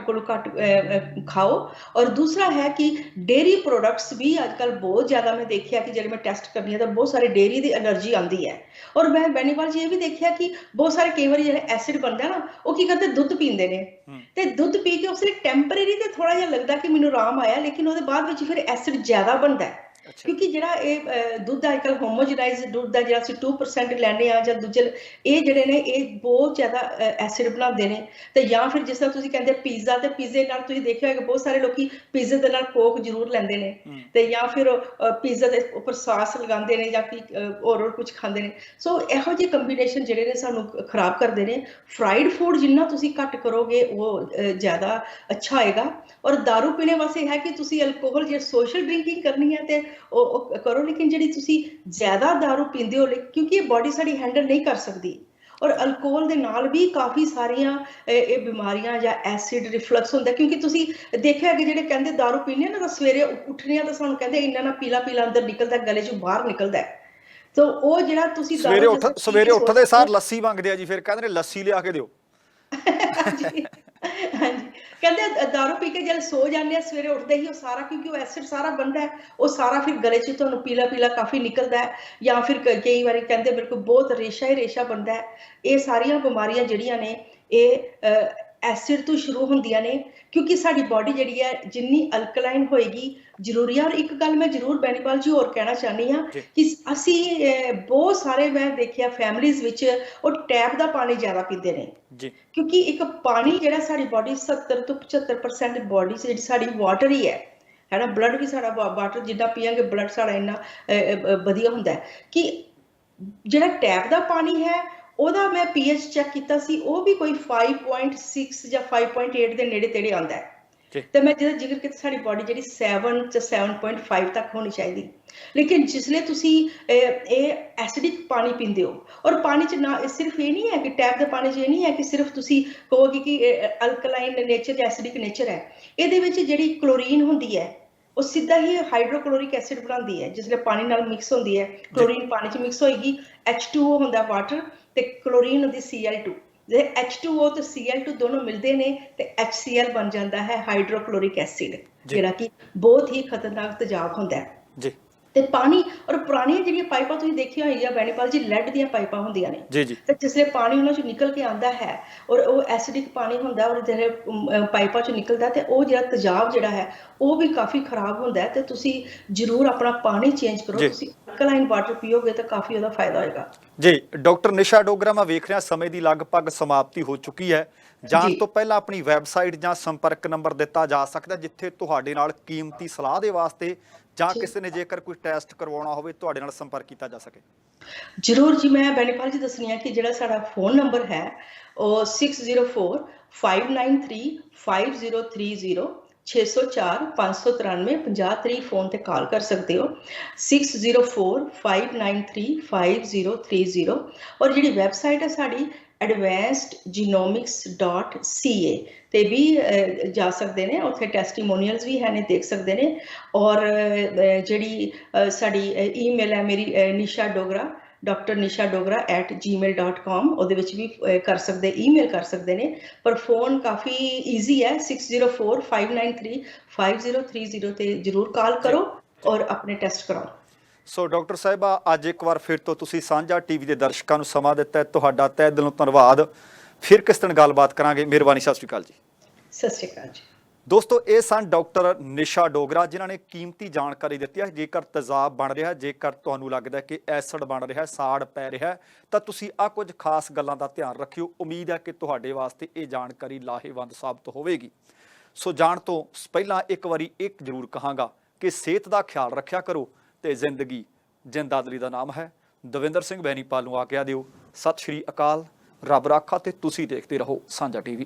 ਖਾਓ। ਔਰ ਦੂਸਰਾ ਹੈ ਕਿ ਡੇਅਰੀ ਪ੍ਰੋਡਕਟਸ ਵੀ ਅੱਜ ਕੱਲ੍ਹ ਬਹੁਤ ਜ਼ਿਆਦਾ ਮੈਂ ਦੇਖਿਆ ਕਿ ਜਿਹੜੇ ਮੈਂ ਟੈਸਟ ਕਰਨੀ ਹੈ ਤਾਂ ਬਹੁਤ ਸਾਰੇ ਡੇਅਰੀ ਦੀ ਐਲਰਜੀ ਆਉਂਦੀ ਹੈ। ਔਰ ਮੈਂ ਬੈਨੀਵਾਲ ਜੀ ਇਹ ਵੀ ਦੇਖਿਆ ਕਿ ਬਹੁਤ ਸਾਰੇ ਕਈ ਵਾਰੀ ਜਿਹੜੇ ਐਸਿਡ ਬਣਦਾ ਨਾ ਉਹ ਕੀ ਕਰਦੇ ਦੁੱਧ ਪੀਂਦੇ ਨੇ ਤੇ ਦੁੱਧ ਪੀ ਕੇ ਉਸ ਲਈ ਟੈਂਪਰੇਰੀ ਤੇ ਥੋੜਾ ਜਿਹਾ ਲੱਗਦਾ ਕਿ ਮੈਨੂੰ ਆਰਾਮ ਆਇਆ ਲੇਕਿਨ ਉਹਦੇ ਬਾਅਦ ਵਿੱਚ ਫਿਰ ਐਸਿਡ ਜ਼ਿਆਦਾ ਬਣਦਾ ਹੈ ਕਿਉਂਕਿ ਜਿਹੜਾ ਇਹ ਦੁੱਧ ਦਾ ਅੱਜਕੱਲ ਹੋਮੋਜਨਾਈਜ਼ਡ ਦੁੱਧ ਦਾ ਜਿਹੜਾ ਅਸੀਂ 2% ਲੈਂਦੇ ਆ ਜਾਂ ਦੂਜੇ ਇਹ ਜਿਹੜੇ ਨੇ ਇਹ ਬਹੁਤ ਜ਼ਿਆਦਾ ਐਸਿਡ ਬਣਾਉਂਦੇ ਨੇ। ਤੇ ਜਾਂ ਫਿਰ ਜਿਸ ਤਰ੍ਹਾਂ ਤੁਸੀਂ ਕਹਿੰਦੇ ਪੀਜ਼ਾ, ਤੇ ਪੀਜ਼ੇ ਨਾਲ ਤੁਸੀਂ ਦੇਖਿਆ ਹੋਵੇਗਾ ਬਹੁਤ ਸਾਰੇ ਲੋਕੀ ਪੀਜ਼ੇ ਦੇ ਨਾਲ ਕੋਕ ਜ਼ਰੂਰ ਲੈਂਦੇ ਨੇ, ਤੇ ਜਾਂ ਫਿਰ ਪੀਜ਼ਾ ਦੇ ਉੱਪਰ ਸਾਸ ਲਗਾਉਂਦੇ ਨੇ ਜਾਂ ਕਿ ਹੋਰ ਕੁਝ ਖਾਂਦੇ ਨੇ। ਸੋ ਇਹੋ ਜਿਹੇ ਕੰਬੀਨੇਸ਼ਨ ਜਿਹੜੇ ਨੇ ਸਾਨੂੰ ਖਰਾਬ ਕਰਦੇ ਨੇ। ਫਰਾਈਡ ਫੂਡ ਜਿੰਨਾ ਤੁਸੀਂ ਘੱਟ ਕਰੋਗੇ ਉਹ ਜ਼ਿਆਦਾ ਅੱਛਾ ਹੋਏਗਾ। ਔਰ ਦਾਰੂ ਪੀਣੇ ਵਾਸਤੇ ਹੈ ਕਿ ਤੁਸੀਂ ਅਲਕੋਹਲ ਜੇ ਸੋਸ਼ਲ ਡਰਿੰਕਿੰਗ ਕਰਨੀ ਹੈ ਤੇ ਉਹ ਕਰੋ, ਲੇਕਿਨ ਜਿਹੜੀ ਤੁਸੀਂ ਜ਼ਿਆਦਾ ਦਾਰੂ ਪੀਂਦੇ ਹੋ ਕਿਉਂਕਿ ਇਹ ਬਾਡੀ ਸਾਡੀ ਹੈਂਡਲ ਨਹੀਂ ਕਰ ਸਕਦੀ। ਔਰ ਅਲਕੋਹਲ ਦੇ ਨਾਲ ਵੀ ਕਾਫੀ ਸਾਰੀਆਂ ਇਹ ਬਿਮਾਰੀਆਂ ਜਾਂ ਐਸਿਡ ਰਿਫਲਕਸ ਹੁੰਦਾ, ਕਿਉਂਕਿ ਤੁਸੀਂ ਦੇਖਿਆ ਕਿ ਜਿਹੜੇ ਕਹਿੰਦੇ ਦਾਰੂ ਪੀਂਦੇ ਨਾ ਤਾਂ ਸਵੇਰੇ ਉੱਠਣੇ ਆ ਤਾਂ ਸਾਨੂੰ ਕਹਿੰਦੇ ਇੰਨਾ ਨਾ ਪੀਲਾ ਪੀਲਾ ਅੰਦਰ ਨਿਕਲਦਾ, ਗਲੇ ਚੋਂ ਬਾਹਰ ਨਿਕਲਦਾ। ਤਾਂ ਉਹ ਜਿਹੜਾ ਤੁਸੀਂ ਸਵੇਰੇ ਉੱਠਦੇ ਸਾਰ ਲੱਸੀ ਮੰਗਦੇ ਆ ਜੀ, ਫਿਰ ਕਹਿੰਦੇ ਨੇ ਲੱਸੀ ਲਿਆ ਕੇ ਦਿਓ। ਹਾਂਜੀ ਹਾਂਜੀ, ਕਹਿੰਦੇ ਦਾਰੂ ਪੀ ਕੇ ਜਦ ਸੋ ਜਾਂਦੇ ਆ ਸਵੇਰੇ ਉੱਠਦੇ ਹੀ ਉਹ ਸਾਰਾ, ਕਿਉਂਕਿ ਉਹ ਐਸਿਡ ਸਾਰਾ ਬਣਦਾ ਹੈ, ਉਹ ਸਾਰਾ ਫਿਰ ਗਲੇ 'ਚ ਤੁਹਾਨੂੰ ਪੀਲਾ ਪੀਲਾ ਕਾਫੀ ਨਿਕਲਦਾ ਹੈ। ਜਾਂ ਫਿਰ ਕਈ ਵਾਰੀ ਕਹਿੰਦੇ ਬਿਲਕੁਲ ਬਹੁਤ ਰੇਸ਼ਾ ਹੀ ਰੇਸ਼ਾ ਬਣਦਾ ਹੈ। ਇਹ ਸਾਰੀਆਂ ਬਿਮਾਰੀਆਂ ਜਿਹੜੀਆਂ ਨੇ ਇਹ ਐਸਿਡ ਤੋਂ ਸ਼ੁਰੂ ਹੁੰਦੀਆਂ ਨੇ, ਕਿਉਂਕਿ ਸਾਡੀ ਬਾਡੀ ਜਿਹੜੀ ਹੈ ਜਿੰਨੀ ਅਲਕਲਾਈਨ ਹੋਏਗੀ ਜ਼ਰੂਰੀ ਹੈ। ਔਰ ਇੱਕ ਗੱਲ ਮੈਂ ਜ਼ਰੂਰ ਬੈਨੀਪਾਲ ਜੀ ਹੋਰ ਕਹਿਣਾ ਚਾਹੁੰਦੀ ਹਾਂ ਕਿ ਅਸੀਂ ਬਹੁਤ ਸਾਰੇ ਮੈਂ ਦੇਖਿਆ ਫੈਮਲੀਜ਼ ਵਿੱਚ ਉਹ ਟੈਪ ਦਾ ਪਾਣੀ ਜ਼ਿਆਦਾ ਪੀਂਦੇ ਨੇ ਜੀ, ਕਿਉਂਕਿ ਇੱਕ ਪਾਣੀ ਜਿਹੜਾ ਸਾਡੀ ਬਾਡੀ 70 ਤੋਂ 75% ਬਾਡੀ ਜਿਹੜੀ ਸਾਡੀ ਵਾਟਰ ਹੀ ਹੈ ਨਾ। ਬਲੱਡ ਵੀ ਸਾਡਾ ਵਾਟਰ ਜਿੱਦਾਂ ਪੀਆਂਗੇ ਬਲੱਡ ਸਾਡਾ ਇੰਨਾ ਵਧੀਆ ਹੁੰਦਾ ਹੈ ਕਿ ਜਿਹੜਾ ਟੈਪ ਦਾ ਪਾਣੀ ਹੈ ਉਹਦਾ ਮੈਂ ਪੀਐਚ ਚੈੱਕ ਕੀਤਾ ਸੀ, ਉਹ ਵੀ ਕੋਈ 5.6 ਜਾਂ 5.8 ਦੇ ਨੇੜੇ ਤੇੜੇ ਆਉਂਦਾ ਹੈ। ਤੇ ਮੈਂ ਜਿਹੜਾ ਜ਼ਿਕਰ ਕੀਤਾ ਸਾਡੀ ਬਾਡੀ ਜਿਹੜੀ 7 ਜਾਂ 7.5 ਤੱਕ ਹੋਣੀ ਚਾਹੀਦੀ। ਲੇਕਿਨ ਜਿਸਲੇ ਤੁਸੀਂ ਇਹ ਐਸਿਡਿਕ ਪਾਣੀ ਪੀਂਦੇ ਹੋ, ਔਰ ਪਾਣੀ 'ਚ ਨਾ ਸਿਰਫ ਇਹ ਨਹੀਂ ਹੈ ਕਿ ਟੈਪ ਦੇ ਪਾਣੀ 'ਚ ਇਹ ਨਹੀਂ ਹੈ ਕਿ ਸਿਰਫ ਤੁਸੀਂ ਕਹੋਗੇ ਕਿ ਅਲਕਲਾਈਨ ਨੇਚਰ ਜਾਂ ਐਸਿਡਿਕ ਨੇਚਰ ਹੈ। ਇਹਦੇ ਵਿੱਚ ਜਿਹੜੀ ਕਲੋਰੀਨ ਹੁੰਦੀ ਹੈ ਉਹ ਸਿੱਧਾ ਹੀ ਹਾਈਡਰੋਕਲੋਰਿਕ ਐਸਿਡ ਬਣਾਉਂਦੀ ਹੈ। ਜਿਸਲੇ ਪਾਣੀ ਨਾਲ ਮਿਕਸ ਹੁੰਦੀ ਹੈ, ਕਲੋਰੀਨ ਪਾਣੀ 'ਚ ਮਿਕਸ ਹੋਏਗੀ, H2O ਹੁੰਦਾ ਵਾਟਰ ਤੇ ਕਲੋਰੀਨ ਹੁੰਦੀ Cl2। ਜੇ H2O ਤੇ Cl2 ਦੋਨੋਂ ਮਿਲਦੇ ਨੇ ਤੇ HCl ਬਣ ਜਾਂਦਾ ਹੈ ਹਾਈਡਰੋਕਲੋਰਿਕ ਐਸਿਡ, ਜਿਹੜਾ ਕਿ ਬਹੁਤ ਹੀ ਖਤਰਨਾਕ ਤੇਜ਼ਾਬ ਹੁੰਦਾ ਹੈ ਜੀ। ਤੇ ਪਾਣੀ ਔਰ ਪੁਰਾਣੀਆਂ ਜਿਹੜੀਆਂ ਪਾਈਪਾਂ ਤੁਸੀਂ ਦੇਖੀਆਂ ਹੋਈਆਂ ਬੈਨੀਪਾਲ ਜੀ, ਲੈਡ ਦੀਆਂ ਪਾਈਪਾਂ ਹੁੰਦੀਆਂ ਨੇ ਜੀ ਜੀ, ਤੇ ਜਿਸਲੇ ਪਾਣੀ ਉਹਨਾਂ 'ਚੋਂ ਨਿਕਲ ਕੇ ਆਉਂਦਾ ਹੈ ਔਰ ਉਹ ਐਸਿਡਿਕ ਪਾਣੀ ਹੁੰਦਾ ਔਰ ਜਿਹੜੇ ਪਾਈਪਾਂ 'ਚੋਂ ਨਿਕਲਦਾ ਤੇ ਉਹ ਜਿਹੜਾ ਤੇਜ਼ਾਬ ਜਿਹੜਾ ਹੈ ਉਹ ਵੀ ਕਾਫੀ ਖਰਾਬ ਹੁੰਦਾ ਹੈ। ਤੇ ਤੁਸੀਂ ਜ਼ਰੂਰ ਆਪਣਾ ਪਾਣੀ ਚੇਂਜ ਕਰੋ, ਤੁਸੀਂ ਅਲਕਲਾਈਨ ਵਾਟਰ ਪੀਓਗੇ ਤਾਂ ਕਾਫੀ ਉਹਦਾ ਫਾਇਦਾ ਹੋਏਗਾ ਜੀ। ਡਾਕਟਰ ਨਿਸ਼ਾ ਡੋਗਰਾ, ਮੈਂ ਵੇਖ ਰਿਹਾ ਸਮੇਂ ਦੀ ਲਗਭਗ ਸਮਾਪਤੀ ਹੋ ਚੁੱਕੀ ਹੈ। ਜਾਣ ਤੋਂ ਪਹਿਲਾਂ ਆਪਣੀ ਵੈਬਸਾਈਟ ਜਾਂ ਸੰਪਰਕ ਨੰਬਰ ਦਿੱਤਾ ਜਾ ਸਕਦਾ ਜਿੱਥੇ ਤੁਹਾਡੇ ਨਾਲ ਕੀਮਤੀ ਸਲਾਹ ਦੇ ਵਾਸਤੇ ਜਾਂ ਕਿਸੇ ਨੇ ਜੇਕਰ ਕੋਈ ਟੈਸਟ ਕਰਵਾਉਣਾ ਹੋਵੇ ਤੁਹਾਡੇ ਨਾਲ ਸੰਪਰਕ ਕੀਤਾ ਜਾ ਸਕੇ। ਜ਼ਰੂਰ ਜੀ, ਮੈਂ ਬੈਨੀਪਾਲ ਜੀ ਦੱਸਣੀ ਆ ਕਿ ਜਿਹੜਾ ਸਾਡਾ ਫੋਨ ਨੰਬਰ ਹੈ ਉਹ 6045935030 604-593-50 ਫੋਨ ਤੇ ਕਾਲ ਕਰ ਸਕਦੇ ਹੋ। 6045935030। ਔਰ ਜਿਹੜੀ ਵੈਬਸਾਈਟ ਹੈ ਸਾਡੀ advancedgenomics.ca ਤੇ ਵੀ ਜਾ ਸਕਦੇ ਨੇ, ਉੱਥੇ ਟੈਸਟੀਮੋਨੀਅਲਸ ਵੀ ਹੈ ਨੇ, ਦੇਖ ਸਕਦੇ ਨੇ। ਔਰ ਜਿਹੜੀ ਸਾਡੀ ਈਮੇਲ ਹੈ ਮੇਰੀ ਨਿਸ਼ਾ Dogra Dr. Nisha Dogra @gmail.com, ਉਹਦੇ ਵਿੱਚ ਵੀ ਕਰ ਸਕਦੇ, ਈਮੇਲ ਕਰ ਸਕਦੇ ਨੇ। ਪਰ ਫੋਨ ਕਾਫੀ ਈਜ਼ੀ ਹੈ, 6045935030 ਤੇ ਜ਼ਰੂਰ ਕਾਲ ਕਰੋ ਔਰ ਆਪਣੇ ਟੈਸਟ ਕਰਾਓ। ਸੋ ਡਾਕਟਰ ਸਾਹਿਬਾ, ਅੱਜ ਇੱਕ ਵਾਰ ਫਿਰ ਤੋਂ ਤੁਸੀਂ ਸਾਂਝਾ ਟੀਵੀ ਦੇ ਦਰਸ਼ਕਾਂ ਨੂੰ ਸਮਾਂ ਦਿੱਤਾ, ਤੁਹਾਡਾ ਤਹਿ ਦਿਲੋਂ ਧੰਨਵਾਦ। ਫਿਰ ਕਿਸ ਦਿਨ ਗੱਲਬਾਤ ਕਰਾਂਗੇ। ਮਿਹਰਬਾਨੀ, ਸਤਿ ਸ਼੍ਰੀ ਅਕਾਲ ਜੀ। ਸਤਿ ਸ਼੍ਰੀ ਅਕਾਲ ਜੀ। ਦੋਸਤੋ, ਇਹ ਸਨ ਡਾਕਟਰ ਨਿਸ਼ਾ ਡੋਗਰਾ ਜਿਨ੍ਹਾਂ ਨੇ ਕੀਮਤੀ ਜਾਣਕਾਰੀ ਦਿੱਤੀ ਹੈ। ਜੇਕਰ ਤੇਜ਼ਾਬ ਬਣ ਰਿਹਾ, ਜੇਕਰ ਤੁਹਾਨੂੰ ਲੱਗਦਾ ਕਿ ਐਸਿਡ ਬਣ ਰਿਹਾ, ਸਾੜ ਪੈ ਰਿਹਾ, ਤਾਂ ਤੁਸੀਂ ਆਹ ਕੁਝ ਖਾਸ ਗੱਲਾਂ ਦਾ ਧਿਆਨ ਰੱਖਿਓ। ਉਮੀਦ ਹੈ ਕਿ ਤੁਹਾਡੇ ਵਾਸਤੇ ਇਹ ਜਾਣਕਾਰੀ ਲਾਹੇਵੰਦ ਸਾਬਤ ਹੋਵੇਗੀ। ਸੋ ਜਾਣ ਤੋਂ ਪਹਿਲਾਂ ਇੱਕ ਵਾਰੀ ਇੱਕ ਜ਼ਰੂਰ ਕਹਾਂਗਾ ਕਿ ਸਿਹਤ ਦਾ ਖਿਆਲ ਰੱਖਿਆ ਕਰੋ ਤੇ ਜ਼ਿੰਦਗੀ ਜਿੰਦਾਦਲੀ ਦਾ ਨਾਮ ਹੈ। ਦਵਿੰਦਰ ਸਿੰਘ ਬੈਨੀਪਾਲ ਨੂੰ ਆਗਿਆ ਦਿਓ। ਸਤਿ ਸ਼੍ਰੀ ਅਕਾਲ। ਰੱਬ ਰਾਖਾ ਤੇ ਤੁਸੀਂ ਦੇਖਦੇ ਰਹੋ ਸਾਂਝਾ ਟੀਵੀ।